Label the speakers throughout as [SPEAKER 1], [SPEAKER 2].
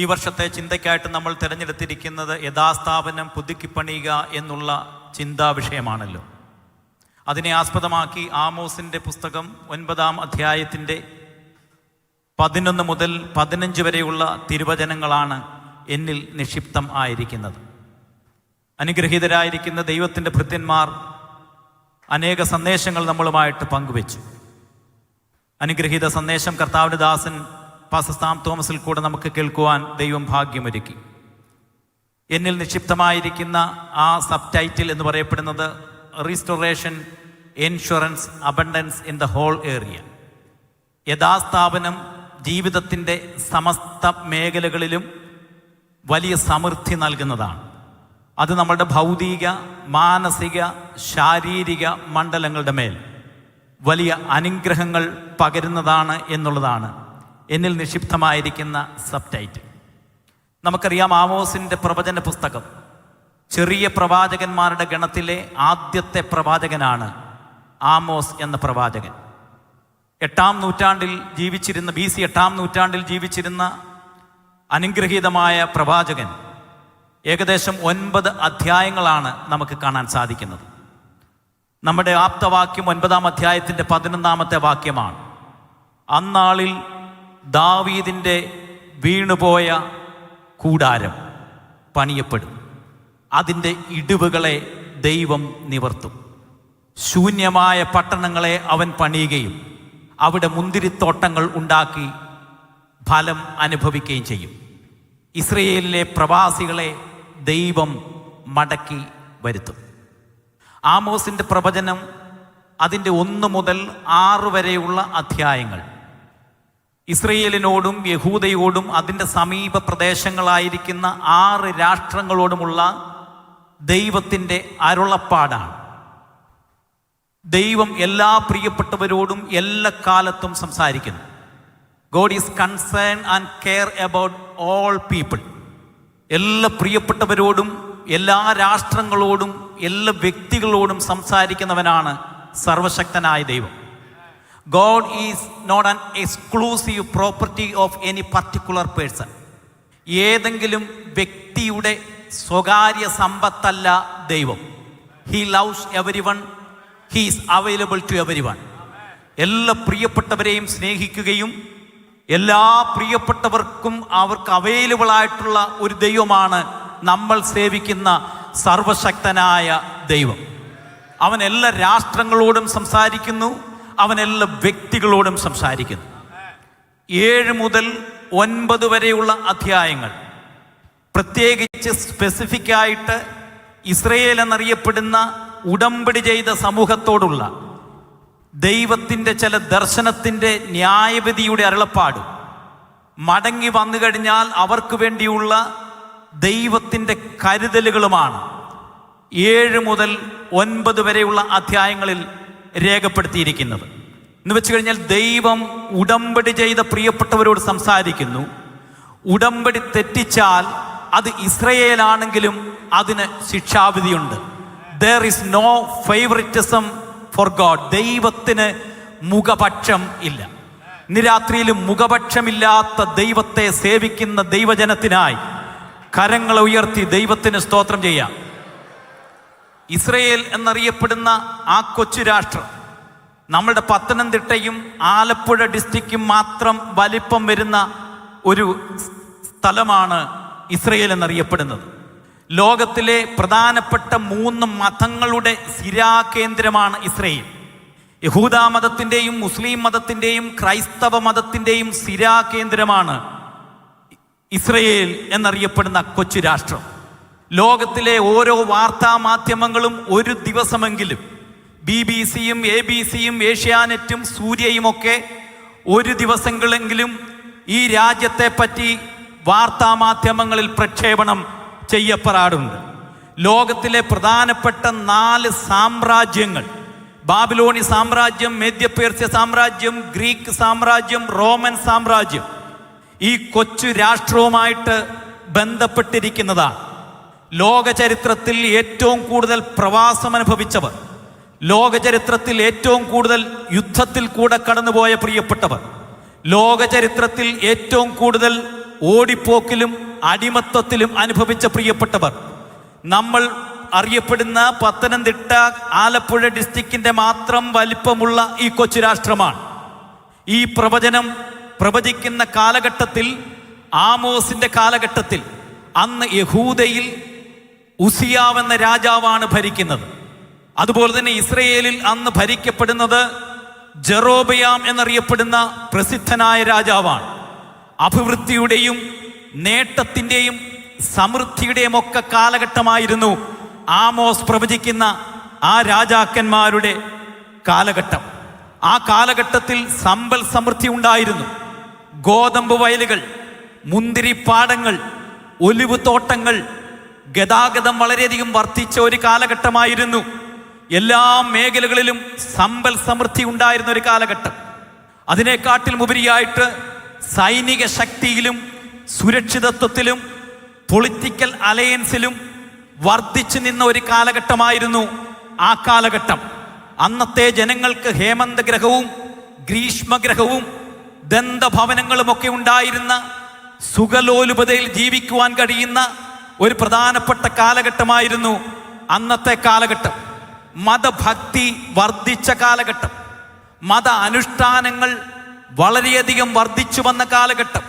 [SPEAKER 1] ഈ വർഷത്തെ ചിന്തയ്ക്കായിട്ട് നമ്മൾ തിരഞ്ഞെടുത്തിരിക്കുന്നത് യഥാസ്ഥാപനം പുതുക്കിപ്പണിയുക എന്നുള്ള ചിന്താ വിഷയമാണല്ലോ. അതിനെ ആസ്പദമാക്കി ആമോസിൻ്റെ പുസ്തകം 9-ാം അധ്യായത്തിൻ്റെ 11 മുതൽ 15 വരെയുള്ള തിരുവചനങ്ങളാണ് എന്നിൽ നിക്ഷിപ്തം ആയിരിക്കുന്നത്. അനുഗ്രഹീതരായിരിക്കുന്ന ദൈവത്തിൻ്റെ ഭൃത്യന്മാർ അനേക സന്ദേശങ്ങൾ നമ്മളുമായിട്ട് പങ്കുവെച്ചു. അനുഗ്രഹീത സന്ദേശം കർത്താവിൻ്റെ ദാസൻ പാസ്റ്റർ സാം തോമസിൽ കൂടെ നമുക്ക് കേൾക്കുവാൻ ദൈവം ഭാഗ്യമൊരുക്കി. എന്നിൽ നിക്ഷിപ്തമായിരിക്കുന്ന ആ സബ് ടൈറ്റിൽ എന്ന് പറയപ്പെടുന്നത് restoration insurance abundance in the whole area. യഥാസ്ഥാപനം ജീവിതത്തിൻ്റെ സമസ്ത മേഖലകളിലും വലിയ സമൃദ്ധി നൽകുന്നതാണ്. അത് നമ്മളുടെ ഭൗതിക, മാനസിക, ശാരീരിക മണ്ഡലങ്ങളുടെ മേൽ വലിയ അനുഗ്രഹങ്ങൾ പകരുന്നതാണ് എന്നുള്ളതാണ് എന്നിൽ നിക്ഷിപ്തമായിരിക്കുന്ന സബ് ടൈറ്റിൽ. നമുക്കറിയാം, ആമോസിൻ്റെ പ്രവചന പുസ്തകം ചെറിയ പ്രവാചകന്മാരുടെ ഗണത്തിലെ ആദ്യത്തെ പ്രവാചകനാണ് ആമോസ് എന്ന പ്രവാചകൻ. 8-ാം നൂറ്റാണ്ടിൽ ജീവിച്ചിരുന്ന BC 8-ാം നൂറ്റാണ്ടിൽ ജീവിച്ചിരുന്ന അനുഗ്രഹീതമായ പ്രവാചകൻ. ഏകദേശം 9 അധ്യായങ്ങളാണ് നമുക്ക് കാണാൻ സാധിക്കുന്നത്. നമ്മുടെ ആപ്തവാക്യം 9-ാം അധ്യായത്തിൻ്റെ 11-ാമത്തെ വാക്യമാണ്. അന്നാളിൽ ദാവീദിൻ്റെ വീണുപോയ കൂടാരം പണിയപ്പെടും, അതിൻ്റെ ഇടിവുകളെ ദൈവം നിവർത്തും. ശൂന്യമായ പട്ടണങ്ങളെ അവൻ പണിയുകയും അവിടെ മുന്തിരിത്തോട്ടങ്ങൾ ഉണ്ടാക്കി ഫലം അനുഭവിക്കുകയും ചെയ്യും. ഇസ്രയേലിലെ പ്രവാസികളെ ദൈവം മടക്കി വരുത്തും. ആമോസിൻ്റെ പ്രവചനം അതിൻ്റെ 1 മുതൽ 6 വരെയുള്ള അധ്യായങ്ങൾ ഇസ്രയേലിനോടും യഹൂദയോടും അതിൻ്റെ സമീപ പ്രദേശങ്ങളായിരിക്കുന്ന 6 രാഷ്ട്രങ്ങളോടുമുള്ള ദൈവത്തിൻ്റെ അരുളപ്പാടാണ്. ദൈവം എല്ലാ പ്രിയപ്പെട്ടവരോടും എല്ലാ കാലത്തും സംസാരിക്കുന്നു. God is concern and care about all people. എല്ലാ പ്രിയപ്പെട്ടവരോടും എല്ലാ രാഷ്ട്രങ്ങളോടും എല്ലാ വ്യക്തികളോടും സംസാരിക്കുന്നവനാണ് സർവശക്തനായ ദൈവം. God is not an exclusive property of any particular person. ഏതെങ്കിലും വ്യക്തിയുടെ സ്വകാര്യ സമ്പത്തല്ല ദൈവം. He loves everyone. He is available to everyone. എല്ലാ പ്രിയപ്പെട്ടവരെയും സ്നേഹിക്കുകയും എല്ലാ പ്രിയപ്പെട്ടവർക്കും അവർക്ക് അവൈലബിൾ ആയിട്ടുള്ള ഒരു ദൈവമാണ് നമ്മൾ സേവിക്കുന്ന സർവശക്തനായ ദൈവം. അവൻ എല്ലാ രാഷ്ട്രങ്ങളോടും സംസാരിക്കുന്നു, അവൻ എല്ലാ വ്യക്തികളോടും സംസാരിക്കുന്നു. 7 മുതൽ 9 വരെയുള്ള അധ്യായങ്ങൾ പ്രത്യേകിച്ച് സ്പെസിഫിക് ആയിട്ട് ഇസ്രയേൽ എന്നറിയപ്പെടുന്ന ഉടമ്പടി ചെയ്ത സമൂഹത്തോടുള്ള ദൈവത്തിൻ്റെ ചില ദർശനത്തിൻ്റെ ന്യായവിധിയുടെ അരുളപ്പാട്, മടങ്ങി വന്നു കഴിഞ്ഞാൽ അവർക്ക് വേണ്ടിയുള്ള ദൈവത്തിൻ്റെ കരുതലുകളുമാണ് 7 മുതൽ 9 വരെയുള്ള അധ്യായങ്ങളിൽ രേഖപ്പെടുത്തിയിരിക്കുന്നത്. എന്ന് വെച്ച് കഴിഞ്ഞാൽ ദൈവം ഉടമ്പടി ചെയ്ത പ്രിയപ്പെട്ടവരോട് സംസാരിക്കുന്നു. ഉടമ്പടി തെറ്റിച്ചാൽ അത് ഇസ്രയേലാണെങ്കിലും അതിന് ശിക്ഷാവിധിയുണ്ട്. There is no favoritism for God. ദൈവത്തിന് മുഖപക്ഷം ഇല്ല. ഇന്ന് രാത്രിയിലും മുഖപക്ഷമില്ലാത്ത ദൈവത്തെ സേവിക്കുന്ന ദൈവജനത്തിനായി കരങ്ങളെ ഉയർത്തി ദൈവത്തിന് സ്തോത്രം ചെയ്യാം. ഇസ്രയേൽ എന്നറിയപ്പെടുന്ന ആ കൊച്ചു രാഷ്ട്രം നമ്മളുടെ പത്തനംതിട്ടയും ആലപ്പുഴ ഡിസ്ട്രിക്റ്റും മാത്രം വലിപ്പം വരുന്ന ഒരു സ്ഥലമാണ് ഇസ്രയേൽ എന്നറിയപ്പെടുന്നത്. ലോകത്തിലെ പ്രധാനപ്പെട്ട 3 മതങ്ങളുടെ സിരാകേന്ദ്രമാണ് ഇസ്രയേൽ. യഹൂദ മതത്തിൻ്റെയും മുസ്ലിം മതത്തിൻ്റെയും ക്രൈസ്തവ മതത്തിൻ്റെയും സിരാകേന്ദ്രമാണ് ഇസ്രയേൽ എന്നറിയപ്പെടുന്ന കൊച്ചു രാഷ്ട്രം. ലോകത്തിലെ ഓരോ വാർത്താ മാധ്യമങ്ങളും ഒരു ദിവസമെങ്കിലും BBC-യും ABC-യും ഏഷ്യാനെറ്റും സൂര്യയുമൊക്കെ ഒരു ദിവസങ്ങളെങ്കിലും ഈ രാജ്യത്തെ പറ്റി വാർത്താ മാധ്യമങ്ങളിൽ പ്രക്ഷേപണം ചെയ്യപ്പെടാറുണ്ട്. ലോകത്തിലെ പ്രധാനപ്പെട്ട 4 സാമ്രാജ്യങ്ങൾ, ബാബിലോണി സാമ്രാജ്യം, മേദ്യപേർസ്യ സാമ്രാജ്യം, ഗ്രീക്ക് സാമ്രാജ്യം, റോമൻ സാമ്രാജ്യം, ഈ കൊച്ചു രാഷ്ട്രവുമായിട്ട് ബന്ധപ്പെട്ടിരിക്കുന്നതാണ്. ലോക ചരിത്രത്തിൽ ഏറ്റവും കൂടുതൽ പ്രവാസം അനുഭവിച്ചവർ, ലോക ചരിത്രത്തിൽ ഏറ്റവും കൂടുതൽ യുദ്ധത്തിൽ കൂടെ കടന്നുപോയ പ്രിയപ്പെട്ടവർ, ലോക ചരിത്രത്തിൽ ഏറ്റവും കൂടുതൽ ഓടിപ്പോക്കിലും അടിമത്തത്തിലും അനുഭവിച്ച പ്രിയപ്പെട്ടവർ, നമ്മൾ അറിയപ്പെടുന്ന പത്തനംതിട്ട ആലപ്പുഴ ഡിസ്ട്രിക്റ്റിന്റെ മാത്രം വലിപ്പമുള്ള ഈ കൊച്ചു രാഷ്ട്രമാണ്. ഈ പ്രവചനം പ്രവചിക്കുന്ന കാലഘട്ടത്തിൽ, ആമോസിന്റെ കാലഘട്ടത്തിൽ, അന്ന് യഹൂദയിൽ ഉസിയാവെന്ന രാജാവാണ് ഭരിക്കുന്നത്. അതുപോലെ തന്നെ ഇസ്രയേലിൽ അന്ന് ഭരിക്കപ്പെടുന്നത് ജെറോബയാം എന്നറിയപ്പെടുന്ന പ്രസിദ്ധനായ രാജാവാണ്. അഭിവൃദ്ധിയുടെയും നേട്ടത്തിൻ്റെയും സമൃദ്ധിയുടെയും ഒക്കെ കാലഘട്ടമായിരുന്നു ആമോസ് പ്രവചിക്കുന്ന ആ രാജാക്കന്മാരുടെ കാലഘട്ടം. ആ കാലഘട്ടത്തിൽ സമ്പൽ സമൃദ്ധി ഉണ്ടായിരുന്നു. ഗോതമ്പ് വയലുകൾ, മുന്തിരിപ്പാടങ്ങൾ, ഒലിവ് തോട്ടങ്ങൾ, ഗതാഗതം വളരെയധികം വർദ്ധിച്ച ഒരു കാലഘട്ടമായിരുന്നു. എല്ലാ മേഖലകളിലും സമ്പൽ സമൃദ്ധി ഉണ്ടായിരുന്ന ഒരു കാലഘട്ടം. അതിനെക്കാട്ടിലും ഉപരിയായിട്ട് സൈനിക ശക്തിയിലും സുരക്ഷിതത്വത്തിലും പൊളിറ്റിക്കൽ അലയൻസിലും വർദ്ധിച്ചു നിന്ന ഒരു കാലഘട്ടമായിരുന്നു ആ കാലഘട്ടം. അന്നത്തെ ജനങ്ങൾക്ക് ഹേമന്തഗ്രഹവും ഗ്രീഷ്മഗ്രഹവും ദന്തഭവനങ്ങളുമൊക്കെ ഉണ്ടായിരുന്ന, സുഖലോലുപതയിൽ ജീവിക്കുവാൻ കഴിയുന്ന ഒരു പ്രധാനപ്പെട്ട കാലഘട്ടമായിരുന്നു അന്നത്തെ കാലഘട്ടം. മതഭക്തി വർദ്ധിച്ച കാലഘട്ടം, മത അനുഷ്ഠാനങ്ങൾ വളരെയധികം വർദ്ധിച്ചു വന്ന കാലഘട്ടം.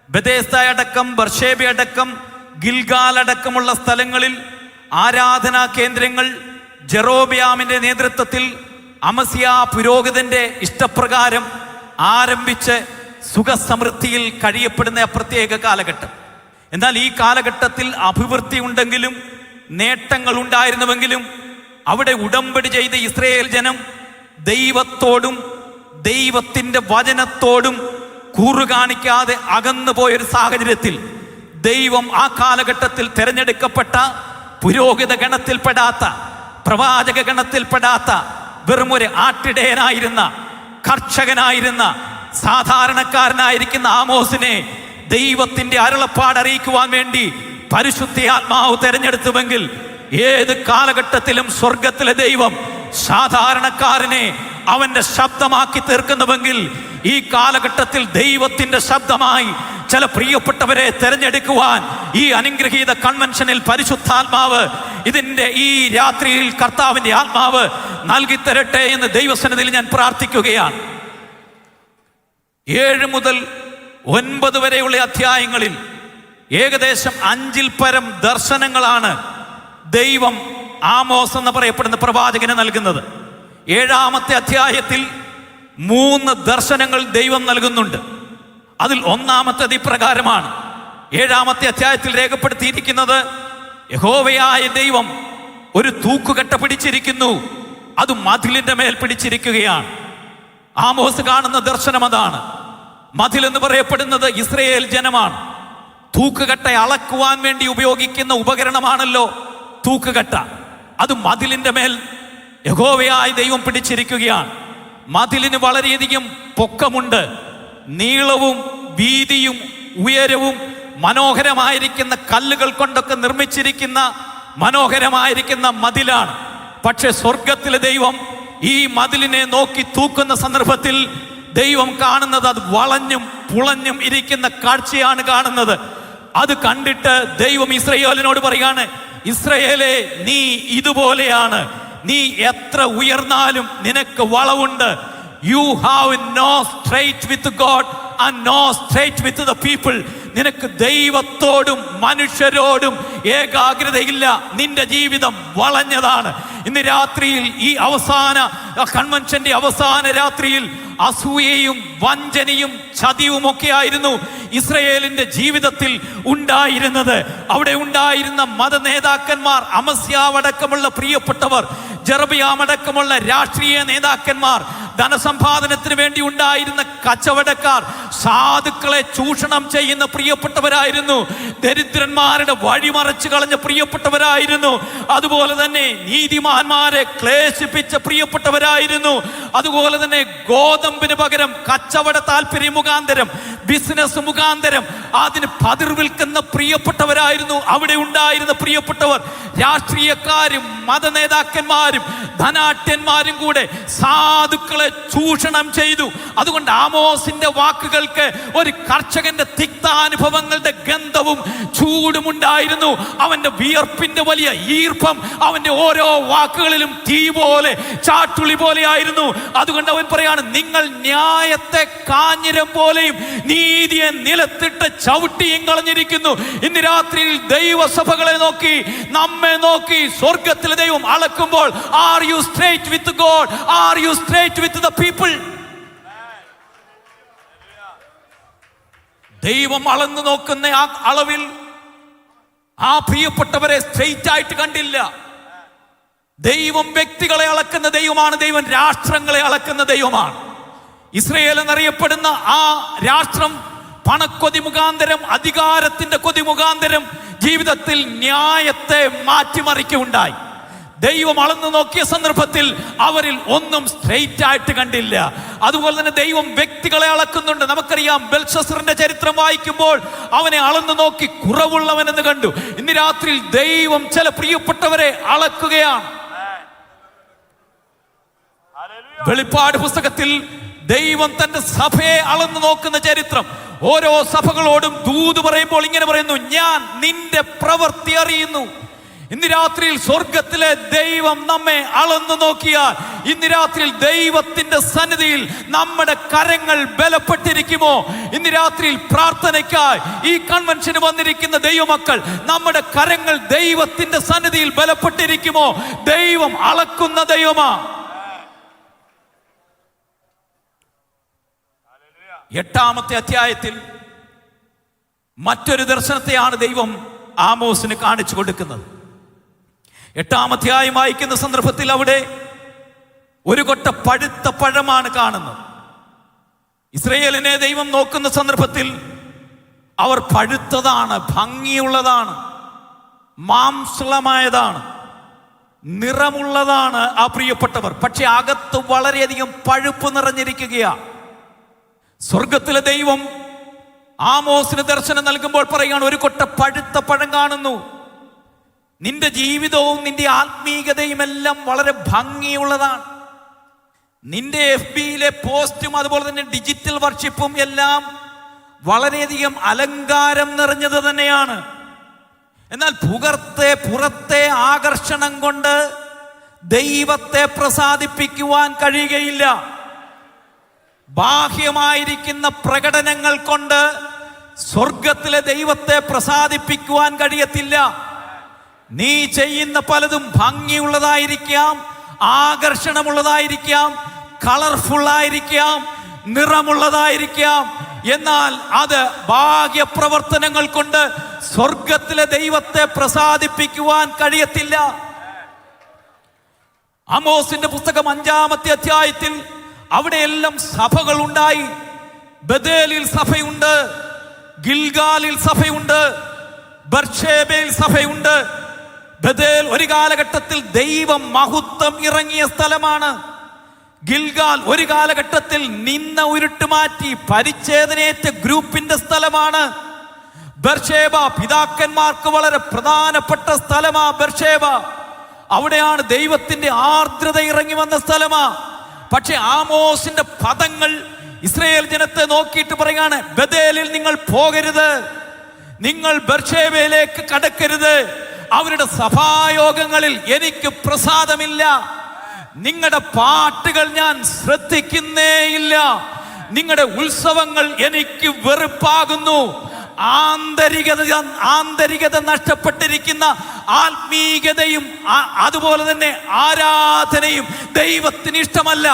[SPEAKER 1] ബെഥേസ്ദയടക്കം, ബർഷേബയടക്കം, ഗിൽഗാൽ അടക്കമുള്ള സ്ഥലങ്ങളിൽ ആരാധനാ കേന്ദ്രങ്ങൾ ജെറോബയാമിന്റെ നേതൃത്വത്തിൽ അമസ്യാ പുരോഹിതന്റെ ഇഷ്ടപ്രകാരം ആരംഭിച്ച് സുഖസമൃദ്ധിയിൽ കഴിയപ്പെടുന്ന പ്രത്യേക കാലഘട്ടം. എന്നാൽ ഈ കാലഘട്ടത്തിൽ അഭിവൃദ്ധി ഉണ്ടെങ്കിലും നേട്ടങ്ങൾ ഉണ്ടായിരുന്നുവെങ്കിലും അവിടെ ഉടമ്പടി ചെയ്ത ഇസ്രായേൽ ജനം ദൈവത്തോടും ദൈവത്തിൻ്റെ വചനത്തോടും കൂറുകാണിക്കാതെ അകന്നു പോയൊരു സാഹചര്യത്തിൽ ദൈവം ആ കാലഘട്ടത്തിൽ തിരഞ്ഞെടുക്കപ്പെട്ട പുരോഹിത ഗണത്തിൽപ്പെടാത്ത, പ്രവാചക ഗണത്തിൽപ്പെടാത്ത വെറുമൊരു ആട്ടിടയനായിരുന്ന, കർഷകനായിരുന്ന, സാധാരണക്കാരനായിരിക്കുന്ന ആമോസിനെ ദൈവത്തിന്റെ അരുളപ്പാട് അറിയിക്കുവാൻ വേണ്ടി പരിശുദ്ധ ആത്മാവ് തിരഞ്ഞെടുത്തുവെങ്കിൽ ഏത് കാലഘട്ടത്തിലും സ്വർഗത്തിലെ ദൈവം സാധാരണക്കാരനെ അവന്റെ ശബ്ദമാക്കി തീർക്കുന്നുവെങ്കിൽ ഈ കാലഘട്ടത്തിൽ ദൈവത്തിന്റെ ശബ്ദമായി ചില പ്രിയപ്പെട്ടവരെ തിരഞ്ഞെടുക്കുവാൻ ഈ അനുഗ്രഹീത കൺവെൻഷനിൽ പരിശുദ്ധാത്മാവ് ഇതിന്റെ ഈ രാത്രിയിൽ കർത്താവിന്റെ ആത്മാവ് നൽകി തരട്ടെ എന്ന് ദൈവസന്നിധിയിൽ ഞാൻ പ്രാർത്ഥിക്കുകയാണ്. 7 മുതൽ 9 വരെയുള്ള അധ്യായങ്ങളിൽ ഏകദേശം 5-ൽ പരം ദർശനങ്ങളാണ് ദൈവം ആമോസ് എന്ന് പറയപ്പെടുന്ന പ്രവാചകന് നൽകുന്നത്. 7-ാമത്തെ അധ്യായത്തിൽ 3 ദർശനങ്ങൾ ദൈവം നൽകുന്നുണ്ട്. അതിൽ 1-ാമത്തേത് ഇപ്രകാരമാണ്. 7-ാമത്തെ അധ്യായത്തിൽ രേഖപ്പെടുത്തിയിരിക്കുന്നത്, യഹോവയായ ദൈവം ഒരു തൂക്കുകെട്ട പിടിച്ചിരിക്കുന്നു, അത് മതിലിന്റെ മേൽ പിടിച്ചിരിക്കുകയാണ്. ആമോസ് കാണുന്ന ദർശനം അതാണ്. മതിൽ എന്ന് പറയപ്പെടുന്നത് ഇസ്രായേൽ ജനമാണ്. തൂക്കുകെട്ട അളക്കുവാൻ വേണ്ടി ഉപയോഗിക്കുന്ന ഉപകരണമാണല്ലോ തൂക്കുകെട്ട. അത് മതിലിന്റെ മേൽ യഹോവയായ ദൈവം പിടിച്ചിരിക്കുകയാണ്. മതിലിന് വളരെയധികം പൊക്കമുണ്ട്. നീളവും വീതിയും ഉയരവും മനോഹരമായിരിക്കുന്ന കല്ലുകൾ കൊണ്ടൊക്കെ നിർമ്മിച്ചിരിക്കുന്ന മനോഹരമായിരിക്കുന്ന മതിലാണ്. പക്ഷെ സ്വർഗത്തിലെ ദൈവം ഈ മതിലിനെ നോക്കി തൂക്കുന്ന സന്ദർഭത്തിൽ ദൈവം കാണുന്നത് അത് വളഞ്ഞും പുളഞ്ഞും ഇരിക്കുന്ന കാഴ്ചയാണ് കാണുന്നത്. അത് കണ്ടിട്ട് ദൈവം ഇസ്രായേലിനോട് പറയാണ്, ഇസ്രായേലേ, നീ ഇതുപോലെയാണ്. നീ എത്ര ഉയർന്നാലും നിനക്ക് വളവുണ്ട്. You have no straight with God and no straight with the people. നിനക്ക് ദൈവത്തോടും മനുഷ്യരോടും ഏകാഗ്രതയില്ല. നിന്റെ ജീവിതം വളഞ്ഞതാണ്. ഇന്ന് രാത്രിയിൽ ഈ അവസാന കൺവെൻഷന്റെ അവസാന രാത്രിയിൽ അസൂയയും വഞ്ചനയും ചതിയും ഒക്കെ ആയിരുന്നു ഇസ്രായേലിന്റെ ജീവിതത്തിൽ ഉണ്ടായിരുന്നത്. അവിടെ ഉണ്ടായിരുന്ന മത നേതാക്കന്മാർ, അമസ്യാവടക്കമുള്ള പ്രിയപ്പെട്ടവർ, ജെറബയാമടക്കമുള്ള രാഷ്ട്രീയ നേതാക്കന്മാർ, ധനസമ്പാദനത്തിന് വേണ്ടി ഉണ്ടായിരുന്ന കച്ചവടക്കാർ, സാധുക്കളെ ചൂഷണം ചെയ്യുന്ന പ്രിയപ്പെട്ടവരായിരുന്നു. ദരിദ്രന്മാരുടെ വഴിമറച്ചു കളഞ്ഞ പ്രിയപ്പെട്ടവരായിരുന്നു. അതുപോലെ തന്നെ നീതിമാന്മാരെ ക്ലേശിപ്പിച്ച പ്രിയപ്പെട്ടവരായിരുന്നു. അതുപോലെ തന്നെ ഗോതമ്പ് ഗോതമ്പിന് പകരം കച്ചവട താല്പര്യം മുഖാന്തരം, ബിസിനസ് മുഖാന്തരം അതിന് പതിർ വിൽക്കുന്ന പ്രിയപ്പെട്ടവരായിരുന്നു അവിടെ ഉണ്ടായിരുന്ന പ്രിയപ്പെട്ടവർ. രാഷ്ട്രീയക്കാരും മത നേതാക്കന്മാരും ധനാഢ്യന്മാരും കൂടെ സാധുക്കളെ ചൂഷണം ചെയ്തു. അതുകൊണ്ട് ആമോസിന്റെ വാക്കുകൾക്ക് ഒരു കർഷകന്റെ തിക്താനുഭവങ്ങളുടെ ഗന്ധവും ചൂടും ഉണ്ടായിരുന്നു. അവന്റെ വിയർപ്പിന്റെ വലിയ ഈർപ്പം അവന്റെ ഓരോ വാക്കുകളിലും തീ പോലെ, ചാട്ടുളി പോലെ ആയിരുന്നു. അതുകൊണ്ട് അവൻ പറയാണ്, നിങ്ങൾ ന്യായത്തെ കാഞ്ഞിരം പോലെയും നീതിയെ നിലത്തിട്ട് ചവിട്ടിയും കളഞ്ഞിരിക്കുന്നു. ഇന്ന് രാത്രിയിൽ ദൈവസഭകളെ നോക്കി, നമ്മെ നോക്കി സ്വർഗത്തിലെ ദൈവം അളക്കുമ്പോൾ, are you straight with God? Are you straight with the people? ദൈവം അളന്നു നോക്കുന്ന ആ അളവിൽ ആ പ്രിയപ്പെട്ടവരെ സ്ട്രേറ്റ് ആയിട്ട് കണ്ടില്ല. ദൈവം വ്യക്തികളെ അളക്കുന്ന ദൈവമാണ്. ദൈവം രാഷ്ട്രങ്ങളെ അളക്കുന്ന ദൈവമാണ്. ഇസ്രയേൽ എന്നറിയപ്പെടുന്ന ആ രാഷ്ട്രം പണക്കൊതി മുഖാന്തരം, അധികാരത്തിന്റെ കൊതി മുഖാന്തരം ജീവിതത്തിൽ ന്യായത്തെ മാറ്റിമറിക്കുകയുണ്ടായി. ദൈവം അളന്നു നോക്കിയ സന്ദർഭത്തിൽ അവരിൽ ഒന്നും സ്ട്രെയിറ്റ് ആയിട്ട് കണ്ടില്ല. അതുപോലെ തന്നെ ദൈവം വ്യക്തികളെ അളക്കുന്നുണ്ട്. നമുക്കറിയാം, ബെൽഷസ്സറിന്റെ ചരിത്രം വായിക്കുമ്പോൾ അവനെ അളന്നു നോക്കി കുറവുള്ളവനെന്ന് കണ്ടു. ഇന്ന് രാത്രിയിൽ ദൈവം ചില പ്രിയപ്പെട്ടവരെ അളക്കുകയാണ്. വെളിപ്പാട് പുസ്തകത്തിൽ ദൈവം തന്റെ സഭയെ അളന്നു നോക്കുന്ന ചരിത്രം. ഓരോ സഭകളോടും ദൂത് പറയുമ്പോൾ ഇങ്ങനെ പറയുന്നു, ഞാൻ നിന്റെ പ്രവൃത്തി അറിയുന്നു. ഇന്ന് രാത്രിയിൽ സ്വർഗത്തിലെ ദൈവം നമ്മെ അളന്നു നോക്കിയാൽ, ഇന്ന് രാത്രിയിൽ ദൈവത്തിന്റെ സന്നിധിയിൽ നമ്മുടെ കരങ്ങൾ ബലപ്പെട്ടിരിക്കുമോ? ഇന്ന് രാത്രിയിൽ പ്രാർത്ഥനയ്ക്കായി ഈ കൺവെൻഷന് വന്നിരിക്കുന്ന ദൈവമക്കൾ, നമ്മുടെ കരങ്ങൾ ദൈവത്തിന്റെ സന്നിധിയിൽ ബലപ്പെട്ടിരിക്കുമോ? ദൈവം അളക്കുന്ന ദൈവമാ. 8-ാമത്തെ അധ്യായത്തിൽ മറ്റൊരു ദർശനത്തെയാണ് ദൈവം ആമോസിന് കാണിച്ചു കൊടുക്കുന്നത്. 8-ാം അധ്യായം വായിക്കുന്ന സന്ദർഭത്തിൽ അവിടെ ഒരു കൊട്ട പഴുത്ത പഴമാണ് കാണുന്നത്. ഇസ്രയേലിനെ ദൈവം നോക്കുന്ന സന്ദർഭത്തിൽ അവർ പഴുത്തതാണ്, ഭംഗിയുള്ളതാണ്, മാംസളമായതാണ്, നിറമുള്ളതാണ് ആ പ്രിയപ്പെട്ടവർ. പക്ഷെ അകത്ത് വളരെയധികം പഴുപ്പ് നിറഞ്ഞിരിക്കുകയാണ്. സ്വർഗത്തിലെ ദൈവം ആമോസിന് ദർശനം നൽകുമ്പോൾ പറയുകയാണ്, ഒരു കൊട്ട പഴുത്ത പഴം കാണുന്നു. നിന്റെ ജീവിതവും നിന്റെ ആത്മീയതയും എല്ലാം വളരെ ഭംഗിയുള്ളതാണ്. നിന്റെ FB-യിലെ പോസ്റ്റും അതുപോലെ തന്നെ ഡിജിറ്റൽ വർഷിപ്പും എല്ലാം വളരെയധികം അലങ്കാരം നിറഞ്ഞത് തന്നെയാണ്. എന്നാൽ പുറത്തെ ആകർഷണം കൊണ്ട് ദൈവത്തെ പ്രസാദിപ്പിക്കുവാൻ കഴിയുകയില്ല. ബാഹ്യമായിരിക്കുന്ന പ്രകടനങ്ങൾ കൊണ്ട് സ്വർഗത്തിലെ ദൈവത്തെ പ്രസാദിപ്പിക്കുവാൻ കഴിയത്തില്ല. നീ ചെയ്യുന്ന പലതും ഭംഗിയുള്ളതായിരിക്കാം, ആകർഷണമുള്ളതായിരിക്കാം, കളർഫുൾ ആയിരിക്കാം, നിറമുള്ളതായിരിക്കാം. എന്നാൽ അത് ബാഹ്യപ്രവർത്തനങ്ങൾ കൊണ്ട് സ്വർഗത്തിലെ ദൈവത്തെ പ്രസാദിപ്പിക്കുവാൻ കഴിയത്തില്ല. ആമോസിന്റെ പുസ്തകം 5-ാമത്തെ അധ്യായത്തിൽ അവിടെയെല്ലാം സഭകൾ ഉണ്ടായി. ബഥേലിൽ സഭയുണ്ട്, ഗിൽഗാലിൽ സഭയുണ്ട്, ബർഷേബയിൽ സഭയുണ്ട്. ബഥേൽ ഒരു കാലഘട്ടത്തിൽ ദൈവം മഹത്വം ഇറങ്ങിയ സ്ഥലമാണ്. ഗിൽഗാൽ ഒരു കാലഘട്ടത്തിൽ നിന്ന ഉരുട്ടുമാറ്റി പരിച്ഛേദനയേറ്റ ഗ്രൂപ്പിന്റെ സ്ഥലമാണ്. ബർഷേബ പിതാക്കന്മാർക്ക് വളരെ പ്രധാനപ്പെട്ട സ്ഥലമാ ബർഷേബ. അവിടെയാണ് ദൈവത്തിന്റെ ആർദ്രത ഇറങ്ങി വന്ന സ്ഥലമാ. പക്ഷെ ആമോസിന്റെ പദങ്ങൾ ഇസ്രായേൽ ജനത്തെ നോക്കിയിട്ട് പറയാണ്, ബഥേലിൽ നിങ്ങൾ പോകരുത്, നിങ്ങൾ ബർഷേബയിലേക്ക് കടക്കരുത്. അവരുടെ സഭായോഗങ്ങളിൽ എനിക്ക് പ്രസാദമില്ല, നിങ്ങളുടെ പാട്ടുകൾ ഞാൻ ശ്രദ്ധിക്കുന്നേയില്ല, നിങ്ങളുടെ ഉത്സവങ്ങൾ എനിക്ക് വെറുപ്പാകുന്നു. ആന്തരികത നഷ്ടപ്പെട്ടിരിക്കുന്ന ആത്മീയതയും അതുപോലെ തന്നെ ആരാധനയും ദൈവത്തിന് ഇഷ്ടമല്ല.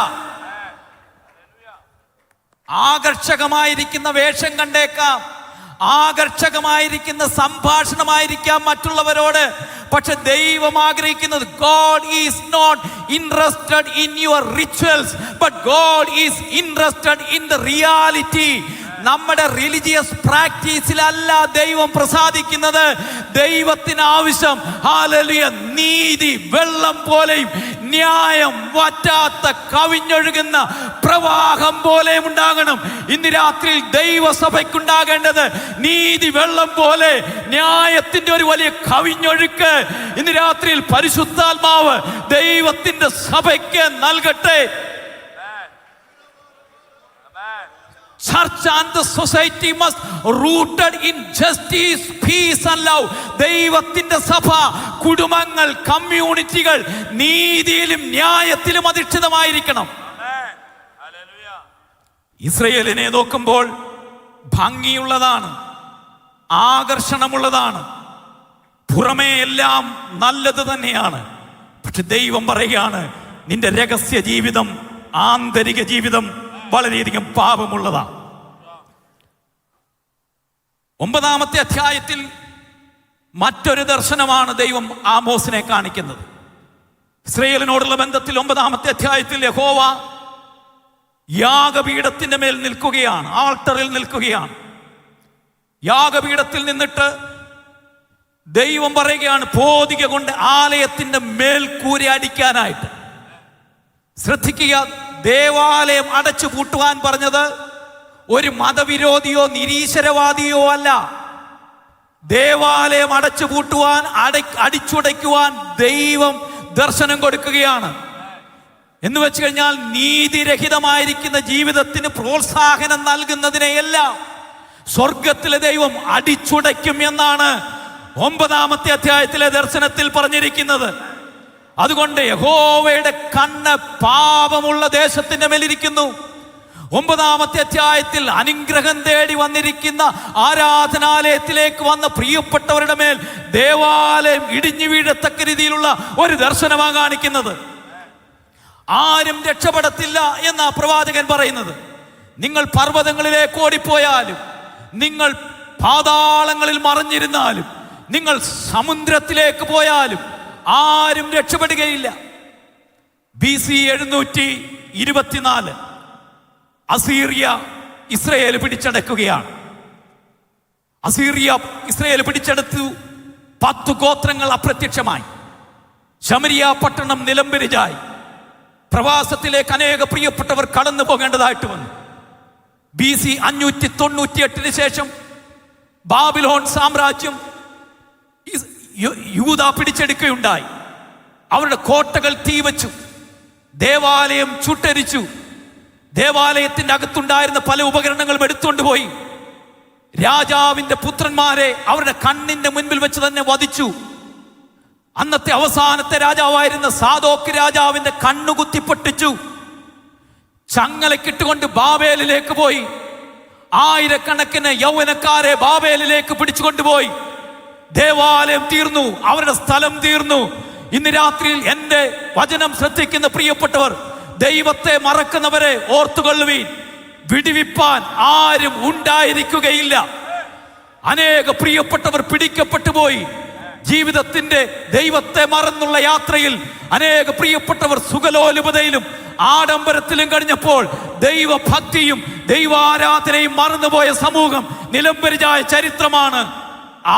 [SPEAKER 1] ആകർഷകമായിരിക്കുന്ന വേഷം കണ്ടേക്കാം, ആകർഷകമായിരിക്കുന്ന സംഭാഷണമായിരിക്കാം മറ്റുള്ളവരോട്. പക്ഷെ ദൈവം ആഗ്രഹിക്കുന്നത്, God is not interested in your rituals, but God is interested in the reality. നമ്മുടെ റിലീജിയസ് പ്രാക്ടീസിലല്ല ദൈവം പ്രസാദിക്കുന്നത്. ദൈവത്തിന് ആവശ്യം ഹല്ലേലൂയ നീതി വെള്ളം പോലെയും ന്യായം വറ്റാത്ത കവിഞ്ഞൊഴുകുന്ന പ്രവാഹം പോലെ ഉണ്ടാകണം. ഇന്ന് രാത്രി ദൈവസഭയ്ക്കുണ്ടാകേണ്ടത് നീതി വെള്ളം പോലെ ന്യായത്തിന്റെ ഒരു വലിയ കവിഞ്ഞൊഴുക്ക് ഇന്ന് രാത്രിയിൽ പരിശുദ്ധാത്മാവ് ദൈവത്തിന്റെ സഭയ്ക്ക് നൽകട്ടെ. Church and the society must rooted in justice, peace and love. ദൈവത്തിന്റെ സഭ, കുടുംബങ്ങൾ, കമ്മ്യൂണിറ്റികൾ നീതിയിലും ന്യായത്തിലും അധിഷ്ഠിതമായിരിക്കണം. ഇസ്രയേലിനെ നോക്കുമ്പോൾ ഭംഗിയുള്ളതാണ്, ആകർഷണമുള്ളതാണ്, പുറമേ എല്ലാം നല്ലത് തന്നെയാണ്. പക്ഷെ ദൈവം പറയുകയാണ്, നിന്റെ രഹസ്യ ജീവിതം, ആന്തരിക ജീവിതം വളരെയധികം പാപമുള്ളതാണ്. 9-ാമത്തെ അധ്യായത്തിൽ മറ്റൊരു ദർശനമാണ് ദൈവം ആമോസിനെ കാണിക്കുന്നത്. ഇസ്രായേലിനോടുള്ള ബന്ധത്തിൽ 9-ാമത്തെ അധ്യായത്തിൽ യഹോവ യാഗപീഠത്തിന്റെ മേൽ നിൽക്കുകയാണ്, ആൾട്ടറിൽ നിൽക്കുകയാണ്. യാഗപീഠത്തിൽ നിന്നിട്ട് ദൈവം പറയുകയാണ് പോതിക കൊണ്ട് ആലയത്തിന്റെ മേൽക്കൂര അടിക്കാനായിട്ട്. ശ്രദ്ധിക്കുക, ദേവാലയം അടച്ചു പൂട്ടുവാൻ പറഞ്ഞത് ഒരു മതവിരോധിയോ നിരീശ്വരവാദിയോ അല്ല. ദേവാലയം അടച്ചു പൂട്ടുവാൻ, അടിച്ചുടയ്ക്കുവാൻ ദൈവം ദർശനം കൊടുക്കുകയാണ്. എന്ന് വെച്ച് കഴിഞ്ഞാൽ നീതിരഹിതമായിരിക്കുന്ന ജീവിതത്തിന് പ്രോത്സാഹനം നൽകുന്നതിനെയെല്ലാം സ്വർഗത്തിലെ ദൈവം അടിച്ചുടയ്ക്കും എന്നാണ് 9-ാമത്തെ അധ്യായത്തിലെ ദർശനത്തിൽ പറഞ്ഞിരിക്കുന്നത്. അതുകൊണ്ട് യഹോവയുടെ കണ്ണ് പാപമുള്ള ദേശത്തിന്റെ മേലിരിക്കുന്നു. 9-ാമത്തെ അധ്യായത്തിൽ അനുഗ്രഹം തേടി വന്നിരിക്കുന്ന ആരാധനാലയത്തിലേക്ക് വന്ന പ്രിയപ്പെട്ടവരുടെ മേൽ ദേവാലയം ഇടിഞ്ഞു വീഴത്തക്ക രീതിയിലുള്ള ഒരു ദർശനമാണ് കാണിക്കുന്നത്. ആരും രക്ഷപ്പെടത്തില്ല എന്ന പ്രവാചകൻ പറയുന്നത്. നിങ്ങൾ പർവ്വതങ്ങളിലേക്ക് ഓടിപ്പോയാലും, നിങ്ങൾ പാതാളങ്ങളിൽ മറഞ്ഞിരുന്നാലും, നിങ്ങൾ സമുദ്രത്തിലേക്ക് പോയാലും ആരും രക്ഷപ്പെടുകയില്ല. BC 724 അസീറിയ ഇസ്രയേൽ പിടിച്ചടക്കുകയാണ്. അസീറിയ ഇസ്രയേൽ പിടിച്ചെടുത്തു. 10 ഗോത്രങ്ങൾ അപ്രത്യക്ഷമായി. ശമരിയ പട്ടണം നിലംപരിചായി. പ്രവാസത്തിലേക്ക് അനേക പ്രിയപ്പെട്ടവർ കടന്നു പോകേണ്ടതായിട്ട് വന്നു. BC 598 ശേഷം ബാബിലോൺ സാമ്രാജ്യം യൂദ പിടിച്ചെടുക്കുകയുണ്ടായി. അവരുടെ കോട്ടകൾ തീവച്ചു, ദേവാലയം ചുട്ടരിച്ചു, ദേവാലയത്തിന്റെ അകത്തുണ്ടായിരുന്ന പല ഉപകരണങ്ങളും എടുത്തുകൊണ്ടുപോയി. രാജാവിന്റെ പുത്രന്മാരെ അവരുടെ കണ്ണിന്റെ മുൻപിൽ വെച്ച് തന്നെ വധിച്ചു. അന്നത്തെ അവസാനത്തെ രാജാവായിരുന്ന സാദോക്ക് രാജാവിന്റെ കണ്ണു കുത്തിപ്പൊട്ടിച്ചു. ചങ്ങലക്കിട്ടുകൊണ്ട് ബാബേലിലേക്ക് പോയി. ആയിരക്കണക്കിന് യൗവനക്കാരെ ബാബേലിലേക്ക് പിടിച്ചുകൊണ്ടുപോയി. ദേവാലയം തീർന്നു, അവരുടെ സ്ഥലം തീർന്നു. ഇന്ന് രാത്രിയിൽ എന്റെ വചനം ശ്രദ്ധിക്കുന്ന പ്രിയപ്പെട്ടവർ, ദൈവത്തെ മറക്കുന്നവരെ ഓർത്തുകൊള്ളുവീൻ, വിടിവിപ്പാൻ ആരും ഉണ്ടായിരിക്കുകയില്ല. അനേക പ്രിയപ്പെട്ടവർ പിടിക്കപ്പെട്ടു പോയി. ജീവിതത്തിന്റെ ദൈവത്തെ മറന്നുള്ള യാത്രയിൽ അനേക പ്രിയപ്പെട്ടവർ സുഖലോലുപതയിലും ആഡംബരത്തിലും കഴിഞ്ഞപ്പോൾ ദൈവഭക്തിയും ദൈവാരാധനയും മറന്നുപോയ സമൂഹം നിലംപരിചായ ചരിത്രമാണ്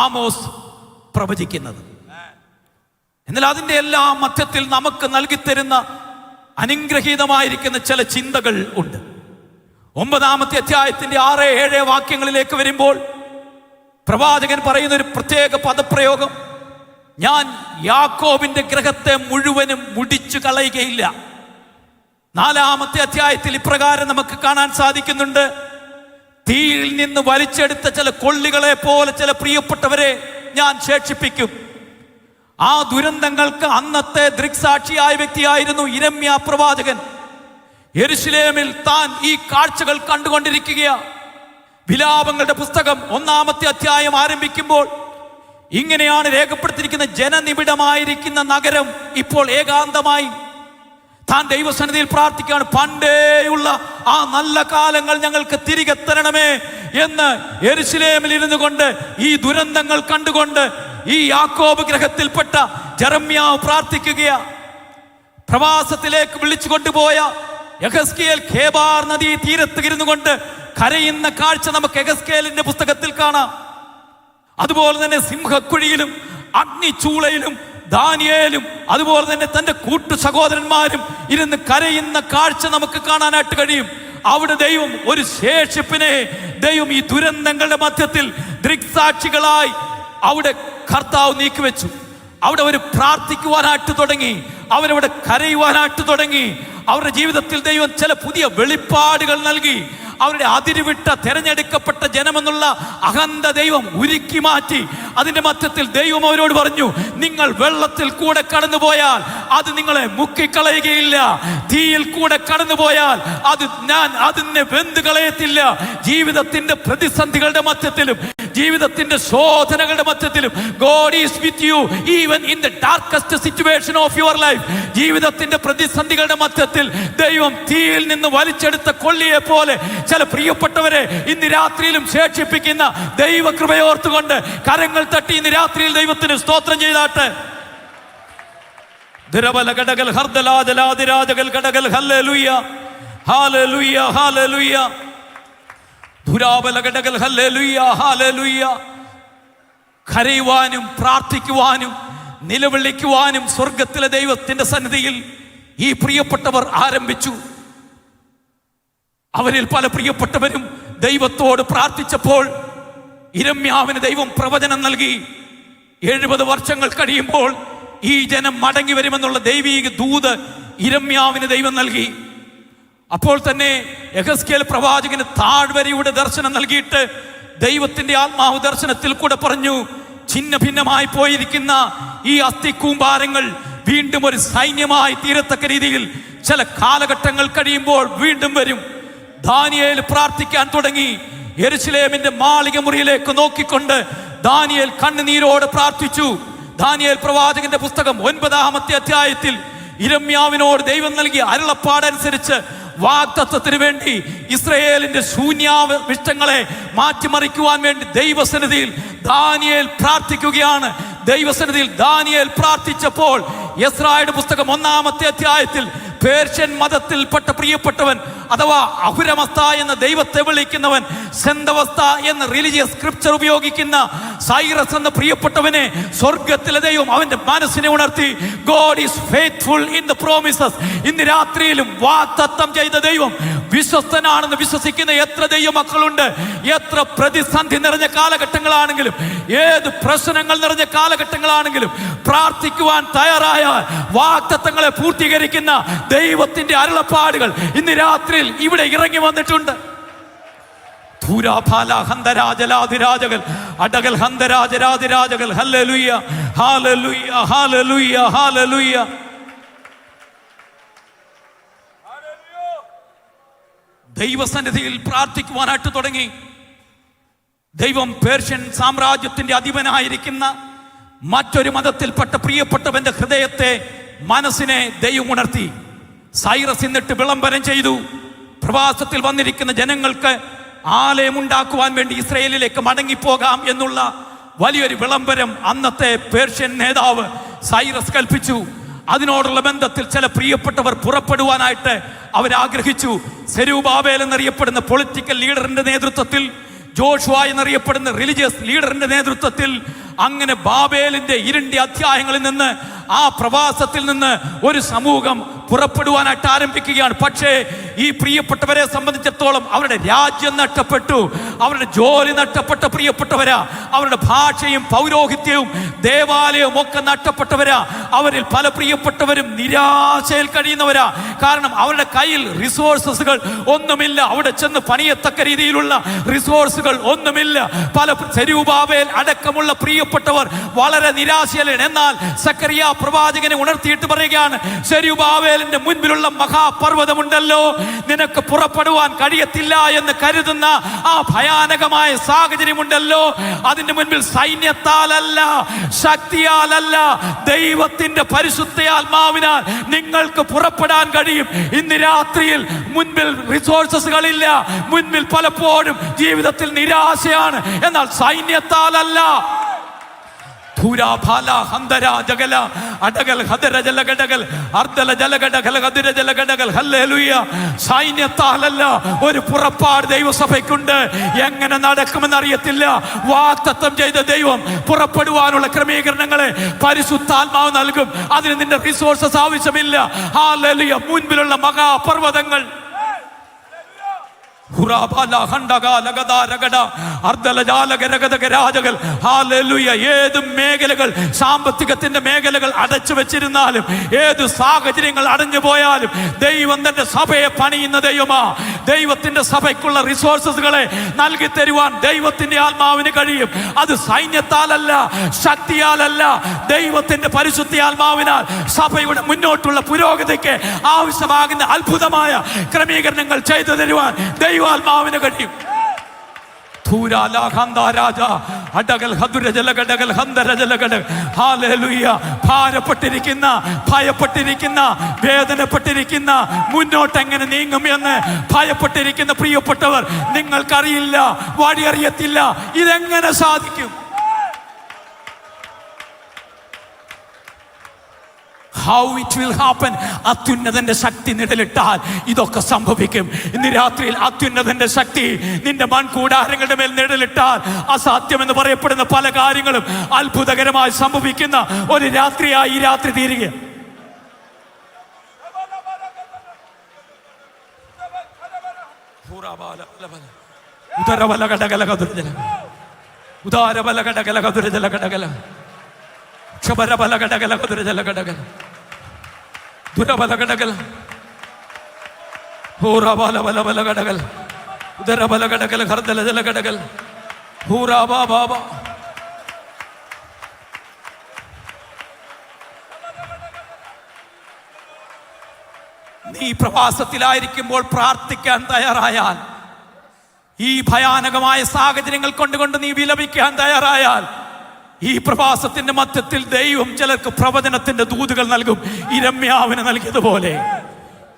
[SPEAKER 1] ആമോസ് പ്രവചിക്കുന്നത്. എന്നാൽ അതിൻ്റെ എല്ലാ മധ്യത്തിൽ നമുക്ക് നൽകിത്തരുന്ന അനുഗ്രഹീതമായിരിക്കുന്ന ചില ചിന്തകൾ ഉണ്ട്. 9-ാമത്തെ അധ്യായത്തിന്റെ 6-7 വാക്യങ്ങളിലേക്ക് വരുമ്പോൾ പ്രവാചകൻ പറയുന്ന ഒരു പ്രത്യേക പദപ്രയോഗം, ഞാൻ യാക്കോബിന്റെ ഗ്രഹത്തെ മുഴുവനും മുടിച്ചു കളയുകയില്ല. 4-ാമത്തെ അധ്യായത്തിൽ ഇപ്രകാരം നമുക്ക് കാണാൻ സാധിക്കുന്നുണ്ട്, തീയിൽ നിന്ന് വലിച്ചെടുത്ത ചില കൊള്ളികളെ പോലെ ചില പ്രിയപ്പെട്ടവരെ ഞാൻ ശേഷിപ്പിക്കും. ആ ദുരന്തങ്ങൾക്ക് അന്നത്തെ ദൃക്സാക്ഷിയായ വ്യക്തിയായിരുന്നു യിരെമ്യാ പ്രവാചകൻ. യെരുശലേമിൽ താൻ ഈ കാഴ്ചകൾ കണ്ടുകൊണ്ടിരിക്കുകയാണ്. വിലാപങ്ങളുടെ പുസ്തകം 1-ാമത്തെ അധ്യായം ആരംഭിക്കുമ്പോൾ ഇങ്ങനെയാണ് രേഖപ്പെടുത്തിയിരിക്കുന്ന, ജനനിബിഡമായിരിക്കുന്ന നഗരം ഇപ്പോൾ ഏകാന്തമായി. താൻ ദൈവസന്നിധിയിൽ പ്രാർത്ഥിക്കുകയാണ്, പണ്ടേയുള്ള ആ നല്ല കാലങ്ങൾ ഞങ്ങൾക്ക് തിരികെ തരണമേ എന്ന് യെരുശലേമിൽ ഇരുന്നു കൊണ്ട് ഈ ദുരന്തങ്ങൾ കണ്ടുകൊണ്ട് ഈ യാക്കോബ് ഗ്രഹത്തിൽപ്പെട്ട ജെറമ്യാവ് പ്രാർത്ഥിക്കുകയാണ്. പ്രവാസത്തിലേക്ക് വിളിച്ചു കൊണ്ടുപോയ യെഹെസ്കേൽ ഖേബാർ നദി തീരത്ത് ഇരുന്നു കൊണ്ട് കരയുന്ന കാഴ്ച നമുക്ക് യെഹെസ്കേലിന്റെ പുസ്തകത്തിൽ കാണാം. അതുപോലെ തന്നെ സിംഹക്കുഴിയിലും അഗ്നിച്ചൂളയിലും ദാനിയേലും അതുപോലെ തന്നെ തൻ്റെ കൂട്ടു സഹോദരന്മാരും ഇരുന്ന് കരയുന്ന കാഴ്ച നമുക്ക് കാണാനായിട്ട് കഴിയും. അവിടെ ദൈവം ഒരു ശേഷിപ്പിനെ ദൈവം ഈ ദുരന്തങ്ങളുടെ മധ്യത്തിൽ ദൃക്സാക്ഷികളായി അവിടെ കർത്താവ് നീക്കിവെച്ചു. അവിടെ അവർ പ്രാർത്ഥിക്കുവാനായിട്ട് തുടങ്ങി, അവരവിടെ കരയുവാനായിട്ട് തുടങ്ങി. അവരുടെ ജീവിതത്തിൽ ദൈവം ചില പുതിയ വെളിപ്പാടുകൾ നൽകി. അവരുടെ അതിരുവിട്ട തെരഞ്ഞെടുക്കപ്പെട്ട ജനമെന്നുള്ള അഹന്ത ദൈവം ഉരുക്കി മാറ്റി. അതിന്റെ മധ്യത്തിൽ ദൈവം അവരോട് പറഞ്ഞു, നിങ്ങൾ വെള്ളത്തിൽ കൂടെ കടന്നുപോയാൽ അത് നിങ്ങളെ മുക്കിക്കളയുകയില്ല, തീയിൽ കൂടെ കടന്നുപോയാൽ ഞാൻ അതിനെ വെന്ത് കളയത്തില്ല. ജീവിതത്തിന്റെ പ്രതിസന്ധികളുടെ മധ്യത്തിലും ജീവിതത്തിന്റെ ശോധനകളുടെ മധ്യത്തിലും God is with you even in the darkest situation of your life. ജീവിതത്തിന്റെ പ്രതിസന്ധികളുടെ മധ്യത്തിൽ ദൈവം തീയിൽ നിന്ന് വലിച്ചെടുത്ത കൊള്ളിയെ പോലെ ചില പ്രിയപ്പെട്ടവരെ ഇന്ന് രാത്രിയിലും ശേഷിപ്പിക്കുന്ന ദൈവകൃപയോർത്തുകൊണ്ട് കരങ്ങൾ തട്ടി ഇന്ന് രാത്രിയിൽ ദൈവത്തിന് സ്തോത്രം ചെയ്താട്ടെ. കരയുവാനും പ്രാർത്ഥിക്കുവാനും നിലവിളിക്കുവാനും സ്വർഗത്തിലെ ദൈവത്തിന്റെ സന്നിധിയിൽ ഈ പ്രിയപ്പെട്ടവർ ആരംഭിച്ചു. അവരിൽ പല പ്രിയപ്പെട്ടവരും ദൈവത്തോട് പ്രാർത്ഥിച്ചപ്പോൾ യിരെമ്യാവിന് ദൈവം പ്രവചനം നൽകി. 70 വർഷങ്ങൾ കഴിയുമ്പോൾ ഈ ജനം മടങ്ങി വരുമെന്നുള്ള ദൈവീക ദൂത് യിരെമ്യാവിന് ദൈവം നൽകി. അപ്പോൾ തന്നെ യെഹെസ്കേൽ പ്രവാചകന് താഴ്വരയുടെ ദർശനം നൽകിയിട്ട് ദൈവത്തിന്റെ ആത്മാവ് ദർശനത്തിൽ കൂടെ പറഞ്ഞു, ഛിന്ന ഭിന്നമായി പോയിരിക്കുന്ന ഈ അസ്ഥിക്കൂമ്പാരങ്ങൾ വീണ്ടും ഒരു സൈന്യമായി തീരത്തക്ക രീതിയിൽ ചില കാലഘട്ടങ്ങൾ കഴിയുമ്പോൾ വീണ്ടും വരും. ദാനിയേൽ പ്രാർത്ഥിക്കാൻ തുടങ്ങി. യെരുശലേമിന്റെ മാളിക മുറിയിലേക്ക് നോക്കിക്കൊണ്ട് ദാനിയേൽ കണ്ണുനീരോടെ പ്രാർത്ഥിച്ചു. ദാനിയേൽ പ്രവാചകന്റെ പുസ്തകം 9-ാമത്തെ അധ്യായത്തിൽ യിരെമ്യാവിനോട് ദൈവം നൽകിയ അരുളപ്പാടനുസരിച്ച് വാഗ്ദത്തത്തിന് വേണ്ടി ഇസ്രായേലിന്റെ ശൂന്യാവിഷ്ടങ്ങളെ മാറ്റിമറിക്കുവാൻ വേണ്ടി ദൈവസന്നിധിയിൽ ദാനിയേൽ പ്രാർത്ഥിക്കുകയാണ്. ദൈവസന്നിധിയിൽ ദാനിയേൽ പ്രാർത്ഥിച്ചപ്പോൾ എസ്രായുടെ പുസ്തകം 1-ാമത്തെ അധ്യായത്തിൽ പേർഷ്യൻ മതത്തിൽപ്പെട്ട പ്രിയപ്പെട്ടവൻ അഥവാ അഹുരമസ്ത എന്ന ദൈവത്തെ വിളിക്കുന്നവൻ, സെന്തവസ്ത എന്ന റിലീജിയസ് സ്ക്രിപ്ചർ ഉപയോഗിക്കുന്ന സൈറസ് എന്ന പ്രിയപ്പെട്ടവനെ സ്വർഗത്തിലെ ദൈവം അവന്റെ മനസ്സിനെ ഉണർത്തി. God is faithful in the promises. ഇന്ന് രാത്രിയിലും വാഗ്ദത്തം ചെയ്ത ദൈവം വിശ്വസ്തനാണെന്ന് വിശ്വസിക്കുന്ന എത്ര ദൈവമക്കളുണ്ട്. എത്ര പ്രതിസന്ധി നിറഞ്ഞ കാലഘട്ടങ്ങളാണെങ്കിലും ഏത് പ്രശ്നങ്ങൾ നിറഞ്ഞ കാലഘട്ടങ്ങളാണെങ്കിലും പ്രാർത്ഥിക്കുവാൻ തയ്യാറായാൽ വാഗ്ദത്തങ്ങളെ പൂർത്തീകരിക്കുന്ന ദൈവത്തിന്റെ അരുളപ്പാടുകൾ ഇന്ന് രാത്രിയിൽ ഇവിടെ ഇറങ്ങി വന്നിട്ടുണ്ട്. ദൈവസന്നിധിയിൽ പ്രാർത്ഥിക്കുവാനായിട്ട് തുടങ്ങി. ദൈവം പേർഷ്യൻ സാമ്രാജ്യത്തിന്റെ അധിപനായിരിക്കുന്ന മറ്റൊരു മതത്തിൽപ്പെട്ട പ്രിയപ്പെട്ടവന്റെ ഹൃദയത്തെ മനസ്സിനെ ദൈവം ഉണർത്തി. സൈറസ് എന്നിട്ട് വിളംബരം ചെയ്തു, പ്രവാസത്തിൽ വന്നിരിക്കുന്ന ജനങ്ങൾക്ക് ആലയമുണ്ടാക്കുവാൻ വേണ്ടി ഇസ്രായേലിലേക്ക് മടങ്ങിപ്പോകാം എന്നുള്ള വലിയൊരു വിളംബരം അന്നത്തെ പേർഷ്യൻ നേതാവ് സൈറസ് കൽപ്പിച്ചു. അതിനോടുള്ള ബന്ധത്തിൽ ചില പ്രിയപ്പെട്ടവർ പുറപ്പെടുവാനായിട്ട് അവരാഗ്രഹിച്ചു. സെരൂബാബേൽ എന്നറിയപ്പെടുന്ന പൊളിറ്റിക്കൽ ലീഡറിന്റെ നേതൃത്വത്തിൽ, ജോഷുവ എന്നറിയപ്പെടുന്ന റിലീജിയസ് ലീഡറിന്റെ നേതൃത്വത്തിൽ അങ്ങനെ ബാബേലിന്റെ 2 അധ്യായങ്ങളിൽ നിന്ന് ആ പ്രവാസത്തിൽ നിന്ന് ഒരു സമൂഹം പുറപ്പെടുവാനായിട്ട് ആരംഭിക്കുകയാണ്. പക്ഷേ ഈ പ്രിയപ്പെട്ടവരെ സംബന്ധിച്ചിടത്തോളം അവരുടെ രാജ്യം നഷ്ടപ്പെട്ടു, അവരുടെ ജോലി നഷ്ടപ്പെട്ട പ്രിയപ്പെട്ടവരാ, അവരുടെ ഭാഷയും പൗരോഹിത്യവും ദേവാലയവും ഒക്കെ നഷ്ടപ്പെട്ടവരാ. അവരിൽ പല പ്രിയപ്പെട്ടവരും നിരാശയിൽ കഴിയുന്നവരാ. കാരണം അവരുടെ കയ്യിൽ റിസോഴ്സസുകൾ ഒന്നുമില്ല, അവിടെ ചെന്ന് പണിയത്തക്ക രീതിയിലുള്ള റിസോഴ്സുകൾ ഒന്നുമില്ല. പല സെരൂബാബേൽ അടക്കമുള്ള പ്രിയപ്പെട്ടവർ വളരെ നിരാശയിലാണ്. എന്നാൽ സക്കറിയ പ്രവാചകനെ ഉണർത്തിയിട്ട് പറയുകയാണ്, സെരൂബാബേലിന്റെ മുൻപിലുള്ള മഹാപർവ്വതമുണ്ടല്ലോ, നിനക്ക് പുറപ്പെടുവാൻ കഴിയത്തില്ല എന്ന് കരുതുന്ന ആ ഭയാനകമായ സാഹചര്യമുണ്ടല്ലോ, അതിന്റെ മുൻപിൽ സൈന്യത്താലല്ല ശക്തിയാലല്ല ദൈവത്തിന്റെ പരിശുദ്ധാത്മാവിനാൽ നിങ്ങൾക്ക് പുറപ്പെടാൻ കഴിയും. ഇന്ന് രാത്രിയിൽ മുൻപിൽ റിസോഴ്സസുകളില്ല, മുൻപിൽ പലപ്പോഴും ജീവിതത്തിൽ നിരാശയാണ്. എന്നാൽ സൈന്യത്താലല്ല, ഭൂരാഭാല ഹന്തര ജഗല അടകൽ ഹദര ജലഗടകൽ അർദ്ധല ജലഗടകൽ ഹദര ജലഗടകൽ. ഹല്ലേലൂയ. സൈന്യത്താലല്ല, ഒരു പുറപ്പാട് ദൈവസഭയ്ക്കുണ്ട്. എങ്ങനെ നടക്കുമെന്ന് അറിയത്തില്ല. വാഗ്ദത്തം ചെയ്ത ദൈവം പുറപ്പെടുവാനുള്ള ക്രമീകരണങ്ങളെ പരിശുദ്ധാത്മാവ് നൽകും. അതിന് നിന്റെ റിസോഴ്സസ് ആവശ്യമില്ല. ഹല്ലേലൂയ. മുൻപിലുള്ള മഹാപർവ്വതങ്ങൾ ഏത് മേഖലകൾ, സാമ്പത്തികത്തിന്റെ മേഖലകൾ അടച്ചു വെച്ചിരുന്നാലും, ഏത് സാഹചര്യങ്ങൾ അടഞ്ഞു പോയാലും ദൈവം തന്റെ സഭയെ പണിയുന്ന ദൈവമാ. ദൈവത്തിന്റെ സഭയ്ക്കുള്ള റിസോഴ്സസുകളെ നൽകി തരുവാൻ ദൈവത്തിന്റെ ആത്മാവിന് കഴിയും. അത് സൈന്യത്താലല്ല, ശക്തിയാലല്ല, ദൈവത്തിന്റെ പരിശുദ്ധ ആത്മാവിനാൽ സഭയുടെ മുന്നോട്ടുള്ള പുരോഗതിക്ക് ആവശ്യമാകുന്ന അത്ഭുതമായ ക്രമീകരണങ്ങൾ ചെയ്തു തരുവാൻ ദൈവാത്മാവിന് കഴിയും. ഭാരപ്പെട്ടിരിക്കുന്ന, ഭയപ്പെട്ടിരിക്കുന്ന, വേദനപ്പെട്ടിരിക്കുന്ന, മുന്നോട്ടെങ്ങനെ നീങ്ങും എന്ന് ഭയപ്പെട്ടിരിക്കുന്ന പ്രിയപ്പെട്ടവർ, നിങ്ങൾക്കറിയില്ല, വഴി അറിയത്തില്ല, ഇതെങ്ങനെ സാധിക്കും? How it will happen? അത്യുന്നതന്റെ ശക്തി നിഴലിട്ടാൽ ഇതൊക്കെ സംഭവിക്കും. ഇന്ന് രാത്രിയിൽ അത്യുന്നതന്റെ ശക്തി നിന്റെ മൺകൂടാരങ്ങളുടെ മേൽ നിഴലിട്ടാൽ അസാധ്യമെന്ന് പറയപ്പെടുന്ന പല കാര്യങ്ങളും അത്ഭുതകരമായി സംഭവിക്കുന്ന ഒരു രാത്രിയായി ഈ രാത്രി തീരുക. ദുരബലഘടകൽ ഹൂറാബലബലബലഘടകൽ ഉദരബലഘടകൽ ഹർദലജലഘടകൽ ഹൂറാബാബാബ. നീ പ്രവാസത്തിലായിരിക്കുമ്പോൾ പ്രാർത്ഥിക്കാൻ തയ്യാറായാൽ, ഈ ഭയാനകമായ സാഹചര്യങ്ങൾ കൊണ്ടുകൊണ്ട് നീ വിലപിക്കാൻ തയ്യാറായാൽ, ഈ പ്രവാസത്തിന്റെ മധ്യത്തിൽ ദൈവം ചിലർക്ക് പ്രവചനത്തിന്റെ ദൂതുകൾ നൽകും. ഇരമ്യാവിന് നൽകിയതുപോലെ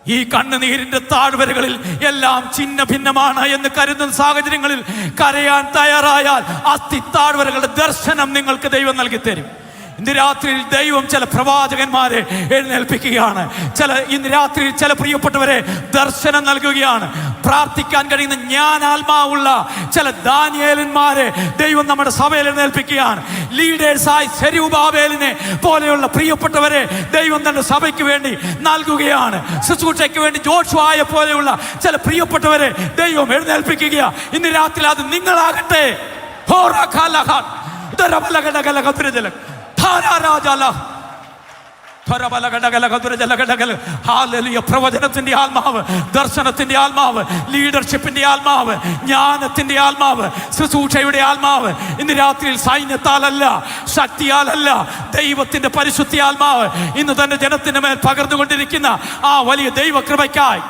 [SPEAKER 1] ഈ കണ്ണുനീരിന്റെ താഴ്വരകളിൽ എല്ലാം ചിന്ന ഭിന്നമാണ് എന്ന് കരുതുന്ന സാഹചര്യങ്ങളിൽ കരയാൻ തയ്യാറായാൽ അസ്ഥി താഴ്വരകളുടെ ദർശനം നിങ്ങൾക്ക് ദൈവം നൽകി തരും. ഇന്ന് രാത്രിയിൽ ദൈവം ചില പ്രവാചകന്മാരെ എഴുന്നേൽപ്പിക്കുകയാണ്. ഇന്ന് രാത്രിയിൽ ചില പ്രിയപ്പെട്ടവരെ ദർശനം നൽകുകയാണ്. പ്രാർത്ഥിക്കാൻ കഴിയുന്ന ജ്ഞാനാത്മാവുള്ള ചില ദാനിയേലന്മാരെ ദൈവം നമ്മുടെ സഭയിൽ എഴുന്നേൽപ്പിക്കുകയാണ്. ലീഡേഴ്സായി സെരൂബാബേലിനെ പോലെയുള്ള പ്രിയപ്പെട്ടവരെ ദൈവം തന്റെ സഭയ്ക്ക് വേണ്ടി നൽകുകയാണ്. ശുശ്രൂഷയ്ക്ക് വേണ്ടി ജോഷുവയെ പോലെയുള്ള ചില പ്രിയപ്പെട്ടവരെ ദൈവം എഴുന്നേൽപ്പിക്കുകയാണ്. ഇന്ന് രാത്രി അത് നിങ്ങളാകട്ടെ. പ്രവചനത്തിന്റെ ആത്മാവ്, ദർശനത്തിന്റെ ആത്മാവ്, ലീഡർഷിപ്പിന്റെ ആത്മാവ്, ജ്ഞാനത്തിന്റെ ആത്മാവ്, ശുശ്രൂഷയുടെ ആത്മാവ് ഇന്ന് രാത്രിയിൽ സൈന്യത്താലല്ല, ശക്തിയാലല്ല, ദൈവത്തിന്റെ പരിശുദ്ധ ആത്മാവ് ഇന്ന് തന്റെ ജനത്തിന്റെ മേൽ പകർന്നുകൊണ്ടിരിക്കുന്ന ആ വലിയ ദൈവകൃപയ്ക്കായി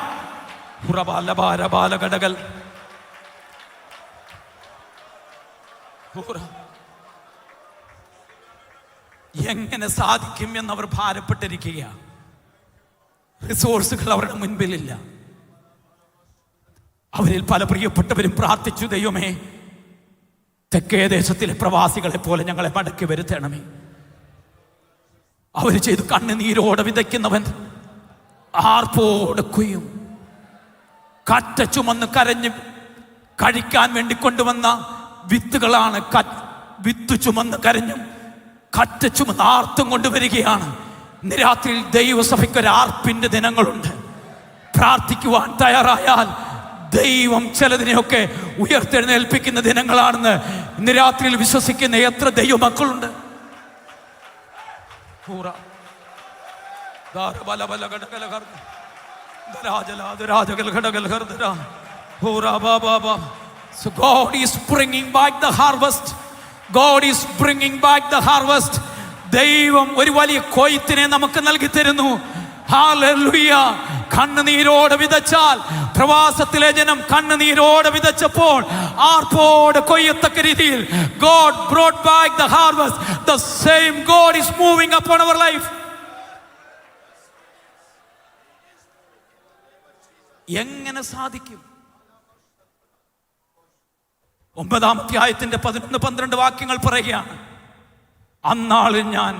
[SPEAKER 1] എങ്ങനെ സാധിക്കും എന്നവർ ഭാരപ്പെട്ടിരിക്കുകയാണ്. റിസോഴ്സുകൾ അവരുടെ മുൻപിലില്ല. അവരിൽ പല പ്രിയപ്പെട്ടവരും പ്രാർത്ഥിച്ചു, ദൈവമേ തെക്കേ ദേശത്തിലെ പ്രവാസികളെ പോലെ ഞങ്ങളെ മടക്കി വരുത്തണമേ. അവർ ചെയ്തു കണ്ണുനീരോടെ വിതയ്ക്കുന്നവൻ ആർപ്പോടെ കൊയ്യും. കറ്റ ചുമന്ന് കരഞ്ഞ് കഴിക്കാൻ വേണ്ടി കൊണ്ടുവന്ന വിത്തുകളാണ് വിത്ത് ചുമന്ന് കരഞ്ഞും കറ്റ ചുമന്ന് ആർത്തും കൊണ്ടുവരികയാണ്. ഇന്ന് രാത്രിയിൽ ദൈവസഭയ്ക്കൊരു ആർപ്പിന്റെ ദിനങ്ങളുണ്ട്. പ്രാർത്ഥിക്കുവാൻ തയ്യാറായാൽ ദൈവം ചിലതിനെയൊക്കെ ഉയർത്തെഴുന്നേൽപ്പിക്കുന്ന ദിനങ്ങളാണെന്ന് ഇന്ന് രാത്രിയിൽ വിശ്വസിക്കുന്ന എത്ര ദൈവമക്കളുണ്ട്. So God is bringing back the harvest. God is bringing back the harvest. ദൈവം ഒരു വലിയ കൊയ്ത്തിനെ നമുക്ക് നൽകി തരുന്നു. ഹല്ലേലൂയ. കണ്ണുനീരോടെ വിതച്ചാൽ, പ്രവാസത്തിലെ ജനം കണ്ണുനീരോടെ വിതച്ചപ്പോൾ ആർപ്പോടെ കൊയ്യത്തക്ക രീതിയിൽ God brought back the harvest. The same God is moving upon our life. എങ്ങനെ സാധിക്കും? 9-ാം അധ്യായത്തിന്റെ 11-12 വാക്യങ്ങൾ പറയുകയാണ്. അന്നാളിൽ ഞാൻ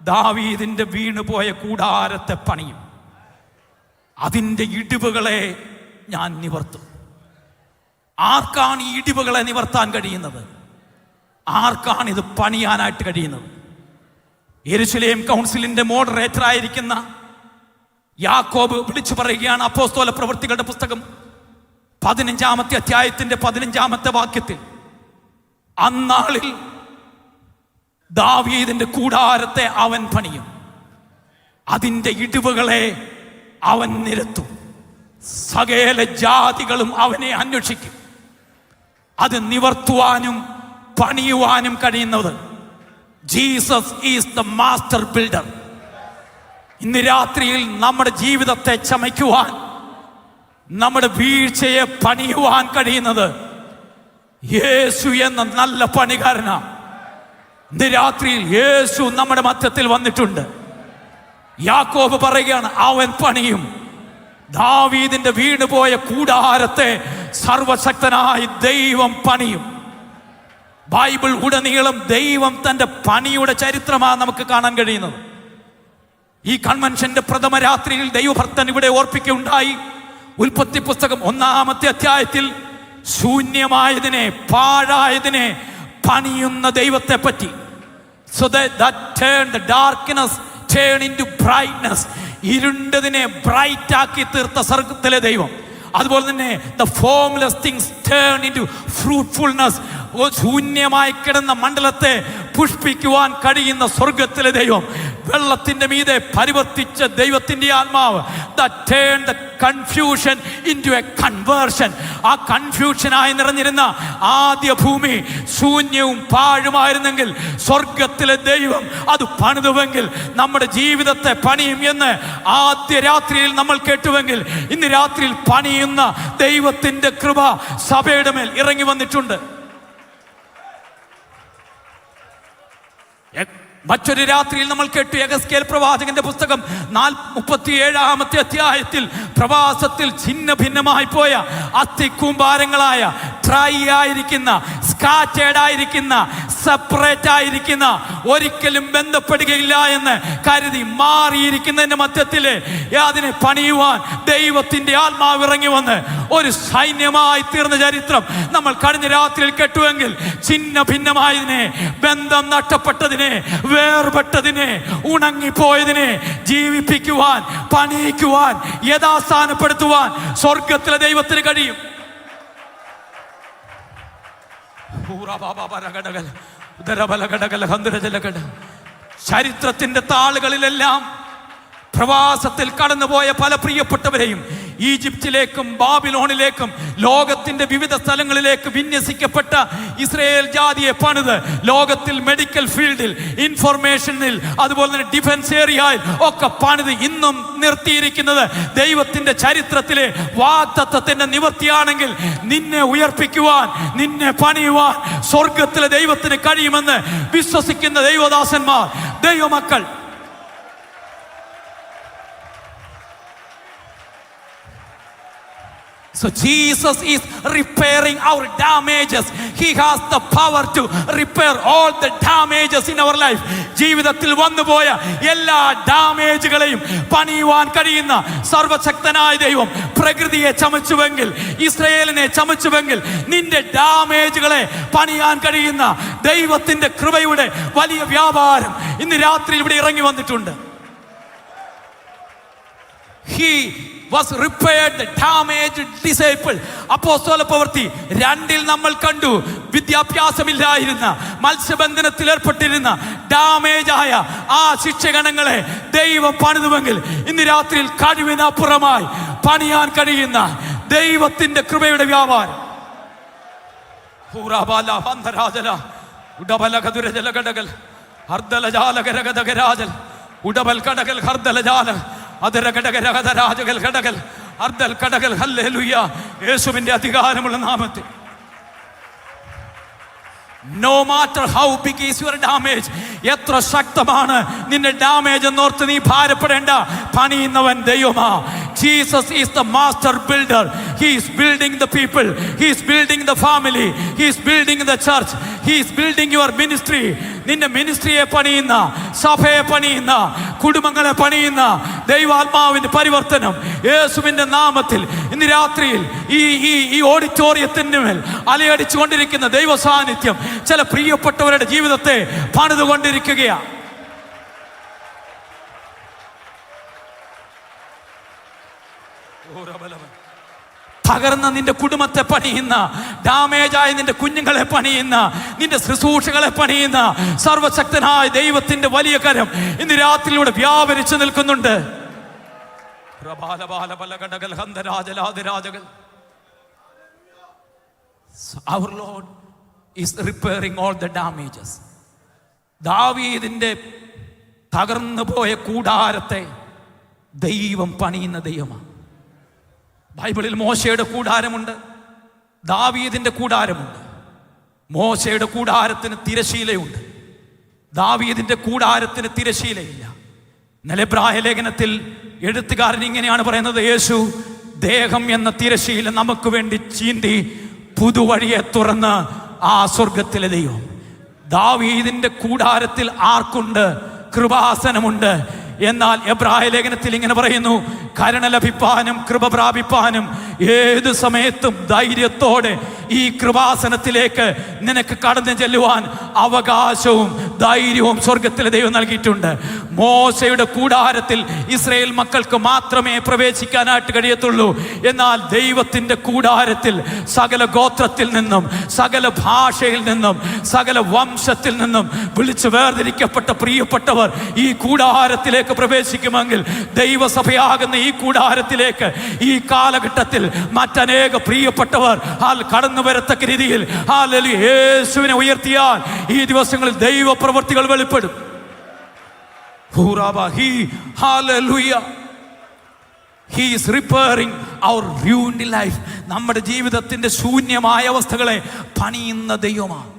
[SPEAKER 1] ദാവീദിന്റെ വീണുപോയ കൂടാരത്തെ പണിയും, അതിൻ്റെ ഇടിവുകളെ ഞാൻ നിവർത്തും. ആർക്കാണ് ഈ ഇടിവുകളെ നിവർത്താൻ കഴിയുന്നത്? ആർക്കാണ് ഇത് പണിയാനായിട്ട് കഴിയുന്നത്? യെരുശലേം കൗൺസിലിന്റെ മോഡറേറ്റർ ആയിരിക്കുന്ന യാക്കോബ് വിളിച്ചു പറയുകയാണ് അപ്പോസ്തല പ്രവൃത്തികളുടെ പുസ്തകം 15-ാമത്തെ അധ്യായത്തിന്റെ 15-ാമത്തെ വാക്യത്തിൽ, അന്നാളിൽ ദാവീദിന്റെ കൂടാരത്തെ അവൻ പണിയും, അതിൻ്റെ ഇടിവുകളെ അവൻ നിരത്തും, സകല ജാതികളും അവനെ അന്വേഷിക്കും. അത് നിവർത്തുവാനും പണിയുവാനും കഴിയുന്നത് Jesus is the master builder. ഇന്ന് രാത്രിയിൽ നമ്മുടെ ജീവിതത്തെ ചമയ്ക്കുവാൻ, നമ്മുടെ വീഴ്ചയെ പണിയുവാൻ കഴിയുന്നത് യേശു എന്ന നല്ല പണികാരനാണ്. ഇന്ന് രാത്രിയിൽ യേശു നമ്മുടെ മധ്യത്തിൽ വന്നിട്ടുണ്ട്. യാക്കോബ് പറയുകയാണ്, അവൻ പണിയും, ദാവീദിന്റെ വീണുപോയ കൂടാരത്തെ സർവശക്തനായ ദൈവം പണിയും. ബൈബിൾ ഉടനീളം ദൈവം തന്റെ പണിയുടെ ചരിത്രമാണ് നമുക്ക് കാണാൻ കഴിയുന്നത്. ഈ കൺവെൻഷന്റെ പ്രഥമ രാത്രിയിൽ ദൈവഭക്തൻ ഇവിടെ ഓർപ്പിക്കുകയുണ്ടായി, ഉൽപ്പത്തി പുസ്തകം 1-ാമത്തെ അധ്യായത്തിൽ ശൂന്യമായതിനെ, പാഴായതിനെ പണിയുന്ന ദൈവത്തെ പറ്റി. So that turned the darkness turn into brightness. ഇരുണ്ടതിനെ ബ്രൈറ്റ് ആക്കി തീർത്ത സ്വർഗ്ഗത്തിലെ ദൈവം. അതുപോലെ തന്നെ the formless things turn into fruitfulness. ശൂന്യമായി കിടന്ന മണ്ഡലത്തെ പുഷ്പിക്കുവാൻ കഴിയുന്ന സ്വർഗത്തിലെ ദൈവം, വെള്ളത്തിന്റെ മീതെ പരിവർത്തിച്ച ദൈവത്തിന്റെ ആത്മാവ്. that turned the confusion into a conversion. ആ കൺഫ്യൂഷനായി നിറഞ്ഞിരുന്ന ആദ്യ ഭൂമി ശൂന്യവും പാഴുമായിരുന്നെങ്കിൽ സ്വർഗത്തിലെ ദൈവം അത് പണിതുവെങ്കിൽ നമ്മുടെ ജീവിതത്തെ പണിയും എന്ന് ആദ്യ രാത്രിയിൽ നമ്മൾ കേട്ടുവെങ്കിൽ, ഇന്ന് രാത്രിയിൽ പണിയുന്ന ദൈവത്തിന്റെ കൃപ സഭയുടെ മേൽ ഇറങ്ങി വന്നിട്ടുണ്ട്. മറ്റൊരു രാത്രിയിൽ നമ്മൾ കേട്ടു യെഹെസ്കേൽ പ്രവാചകന്റെ പുസ്തകം 37-ാമത്തെ അധ്യായത്തിൽ, പ്രവാസത്തിൽ ഛിന്ന ഭിന്നമായി പോയ അസ്ഥിക്കൂമ്പാരങ്ങളായ, ഡ്രൈ ആയിരിക്കുന്ന, സ്കാറ്റേഡ് ആയിരിക്കുന്ന, സെപ്പറേറ്റ് ആയിരിക്കുന്ന, ഒരിക്കലും ബന്ധപ്പെടുകയില്ല എന്ന് കരുതി മാറിയിരിക്കുന്നതിന്റെ മധ്യത്തില് അതിനെ പണിയുവാൻ ദൈവത്തിന്റെ ആത്മാവ് ഇറങ്ങി വന്ന് ഒരു സൈന്യമായി തീർന്ന ചരിത്രം നമ്മൾ കഴിഞ്ഞ രാത്രിയിൽ കേട്ടുവെങ്കിൽ, ഛിന്ന ഭിന്നമായതിനെ, ബന്ധം നഷ്ടപ്പെട്ടതിനെ, വേർപെട്ടതിനെ, ഉണങ്ങിപ്പോയതിനെ ജീവിപ്പിക്കുവാൻ, പണിയിക്കുവാൻ, യഥാസ്ഥാനപ്പെടുത്തുവാൻ സ്വർഗത്തിലെ ദൈവത്തിന് കഴിയും. ചരിത്രത്തിന്റെ താളുകളിലെല്ലാം പ്രവാസത്തിൽ കടന്നുപോയ പല പ്രിയപ്പെട്ടവരെയും ഈജിപ്തിലേക്കും ബാബിലോണിലേക്കും ലോകത്തിന്റെ വിവിധ സ്ഥലങ്ങളിലേക്ക് വിന്യസിക്കപ്പെട്ട ഇസ്രായേൽ ജാതിയെ പണിത് ലോകത്തിൽ മെഡിക്കൽ ഫീൽഡിൽ, ഇൻഫർമേഷനിൽ, അതുപോലെ തന്നെ ഡിഫൻസ് ഏരിയയിൽ ഒക്കെ പണിത് ഇന്നും നിർത്തിയിരിക്കുന്നത് ദൈവത്തിന്റെ ചരിത്രത്തിലെ വാഗ്ദത്തത്തിന്റെ നിവൃത്തിയാണെങ്കിൽ, നിന്നെ ഉയർപ്പിക്കുവാൻ, നിന്നെ പണിയുവാൻ സ്വർഗത്തിലെ ദൈവത്തിന് കഴിയുമെന്ന് വിശ്വസിക്കുന്ന ദൈവദാസന്മാർ, ദൈവമക്കൾ, so Jesus is repairing our damages. He has the power to repair all the damages in our life. ജീവിതത്തിൽ വന്നുപോയ എല്ലാ ഡാമേജുകളെയും പണിയുവാൻ കഴിയുന്ന സർവശക്തനായ ദൈവം പ്രകൃതിയെ ചമച്ചുവെങ്കിൽ, ഇസ്രായേലിനെ ചമച്ചുവെങ്കിൽ, നിന്റെ ഡാമേജുകളെ പണിയാൻ കഴിയുന്ന ദൈവത്തിന്റെ കൃപയുടെ വലിയ വ്യാപാരം ഇന്ന് രാത്രി ഇവിടെ ഇറങ്ങി വന്നിട്ടുണ്ട്. He was repaired the damaged disciple. അപ്പോസ്തല പ്രവൃത്തി 2 നമ്മൾ കണ്ടു, വിദ്യാഭ്യാസമില്ലായിരുന്ന, മത്സ്യബന്ധനത്തിൽ ഏർപ്പെട്ടിരുന്ന, ഡാമേജ് ആയ ആ ശിക്ഷകണങ്ങളെ ദൈവം പണിതുവെങ്കിൽ, ഇന്ന് രാത്രിയിൽ കഴിവിനപ്പുറമായി പണിയാൻ കഴിയുന്ന ദൈവത്തിന്റെ കൃപയുടെ വ്യാപാരം. യേശുവിന്റെ അധികാരമുള്ള നാമത്തിൽ, no matter how big is your damage, എത്ര ശക്തമാണ് നിന്റെ ഡാമേജ് എന്നോർത്ത് നീ ഭാരപ്പെടേണ്ട. പണിയുന്നവൻ ദൈവമാ. Jesus is the master builder. He is building the people. He is building the family. He is building the church. He is building your ministry. നിന്റെ മിനിസ്ട്രിയെ പണിയുന്ന, സഭയെ പണിയുന്ന, കുടുംബങ്ങളെ പണിയുന്ന ദൈവാത്മാവിന്റെ പരിവർത്തനം യേശുവിന്റെ നാമത്തിൽ ഇന്ന് രാത്രിയിൽ ഈ ഓഡിറ്റോറിയത്തിന് മേൽ അലയടിച്ചു കൊണ്ടിരിക്കുന്ന ദൈവ സാന്നിധ്യം ചില പ്രിയപ്പെട്ടവരുടെ ജീവിതത്തെ പണിതുകൊണ്ടിരിക്കുകയാണ്. തകർന്ന നിന്റെ കുടുംബത്തെ പണിയുന്ന, ഡാമേജായ നിന്റെ കുഞ്ഞുങ്ങളെ പണിയുന്ന, നിന്റെ ശുശ്രൂഷകളെ പണിയുന്ന സർവശക്തനായ ദൈവത്തിന്റെ വലിയ കരം ഇന്ന് രാത്രിയിലൂടെ വ്യാപരിച്ചു നിൽക്കുന്നുണ്ട്. Our Lord is repairing all the damages. ദാവീദിന്റെ തകർന്നു പോയ കൂടാരത്തെ ദൈവം പണിയുന്ന ദൈവമാണ്. ബൈബിളിൽ മോശയുടെ കൂടാരമുണ്ട്, ദാവീദിന്റെ കൂടാരമുണ്ട്. മോശയുടെ കൂടാരത്തിന് തിരശീലയുണ്ട്, ദാവീദിന്റെ കൂടാരത്തിന് തിരശീലയില്ല. എബ്രായ ലേഖനത്തിൽ എഴുത്തുകാരൻ ഇങ്ങനെയാണ് പറയുന്നത്: യേശു ദേഹം എന്ന തിരശീല നമുക്ക് വേണ്ടി ചീന്തി പുതുവഴിയെ തുറന്ന് ആ സ്വർഗത്തിലെ ദൈവം. ദാവീദിന്റെ കൂടാരത്തിൽ ആർക്കുണ്ട്? കൃപാസനമുണ്ട്. എന്നാൽ എബ്രായ ലേഖനത്തിൽ ഇങ്ങനെ പറയുന്നു: കരുണ ലഭിപ്പാനും കൃപ പ്രാപിപ്പാനും ഏത് സമയത്തും ധൈര്യത്തോടെ ഈ കൃപാസനത്തിലേക്ക് നിനക്ക് കടന്നു ചെല്ലുവാൻ അവകാശവും ധൈര്യവും സ്വർഗത്തിലെ ദൈവം നൽകിയിട്ടുണ്ട്. മോശയുടെ കൂടാരത്തിൽ ഇസ്രായേൽ മക്കൾക്ക് മാത്രമേ പ്രവേശിക്കാനായിട്ട് കഴിയത്തുള്ളൂ. എന്നാൽ ദൈവത്തിന്റെ കൂടാരത്തിൽ സകല ഗോത്രത്തിൽ നിന്നും, സകല ഭാഷയിൽ നിന്നും, സകല വംശത്തിൽ നിന്നും വിളിച്ചു വേർതിരിക്കപ്പെട്ട പ്രിയപ്പെട്ടവർ ഈ കൂടാരത്തിലേക്ക് പ്രവേശിക്കുമെങ്കിൽ ദൈവസഭയാകുന്ന ഈ കൂടാരത്തിലേക്ക് ഈ കാലഘട്ടത്തിൽ മറ്റനേക പ്രിയപ്പെട്ടവർ കടന്നു വരത്തക്ക രീതിയിൽ യേശുവിനെ ഉയർത്തിയാൽ ഈ ദിവസങ്ങളിൽ ദൈവ പ്രവൃത്തികൾ വെളിപ്പെടും. He is repairing our ruined life. നമ്മുടെ ജീവിതത്തിന്റെ ശൂന്യമായ അവസ്ഥകളെ പണിയുന്ന ദൈവമാണ്.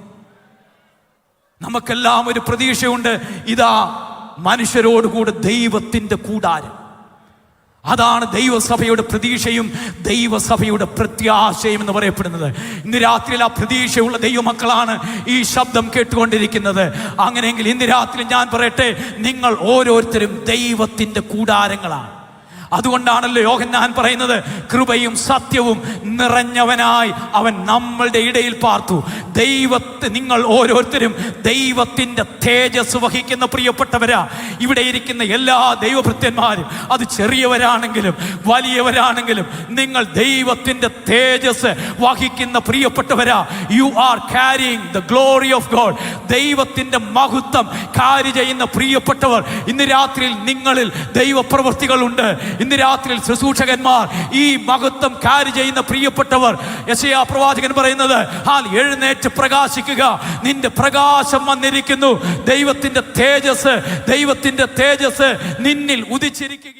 [SPEAKER 1] നമുക്കെല്ലാം ഒരു പ്രതീക്ഷയുണ്ട്. ഇതാ മനുഷ്യരോടുകൂടെ ദൈവത്തിന്റെ കൂടാരം. അതാണ് ദൈവസഭയുടെ പ്രതീക്ഷയും ദൈവസഭയുടെ പ്രത്യാശയും എന്ന് പറയപ്പെടുന്നത്. ഇന്ന് രാത്രിയിൽ ആ പ്രതീക്ഷയുള്ള ദൈവമക്കളാണ് ഈ ശബ്ദം കേട്ടുകൊണ്ടിരിക്കുന്നത്. അങ്ങനെയെങ്കിൽ ഇന്ന് രാത്രി ഞാൻ പറയട്ടെ, നിങ്ങൾ ഓരോരുത്തരും ദൈവത്തിന്റെ കൂടാരങ്ങളാണ്. അതുകൊണ്ടാണല്ലോ യോഹന്നാൻ പറയുന്നത്, കൃപയും സത്യവും നിറഞ്ഞവനായി അവൻ നമ്മളുടെ ഇടയിൽ പാർത്തു. നിങ്ങൾ ഓരോരുത്തരും ദൈവത്തിന്റെ തേജസ് വഹിക്കുന്ന പ്രിയപ്പെട്ടവരാ. ഇവിടെ ഇരിക്കുന്ന എല്ലാ ദൈവഭൃത്യന്മാരും, അത് ചെറിയവരാണെങ്കിലും വലിയവരാണെങ്കിലും, നിങ്ങൾ ദൈവത്തിന്റെ തേജസ് വഹിക്കുന്ന പ്രിയപ്പെട്ടവരാ. You are carrying the glory of God. ദൈവത്തിന്റെ മഹത്വം ക്യാരി ചെയ്യുന്ന പ്രിയപ്പെട്ടവർ, ഇന്ന് രാത്രിയിൽ നിങ്ങളിൽ ദൈവപ്രവൃത്തികളുണ്ട്. ഇന്ന് രാത്രിയിൽ ശുശ്രൂഷകന്മാർ, ഈ മഹത്വം ക്യാരി ചെയ്യുന്ന പ്രിയപ്പെട്ടവർ, യെശയ്യാ പ്രവാചകൻ പറയുന്നത്, എഴുന്നേറ്റ് പ്രകാശിക്കുക, നിന്റെ പ്രകാശം വന്നിരിക്കുന്നു. ദൈവത്തിന്റെ തേജസ് നിന്നിൽ ഉദിച്ചിരിക്കുക.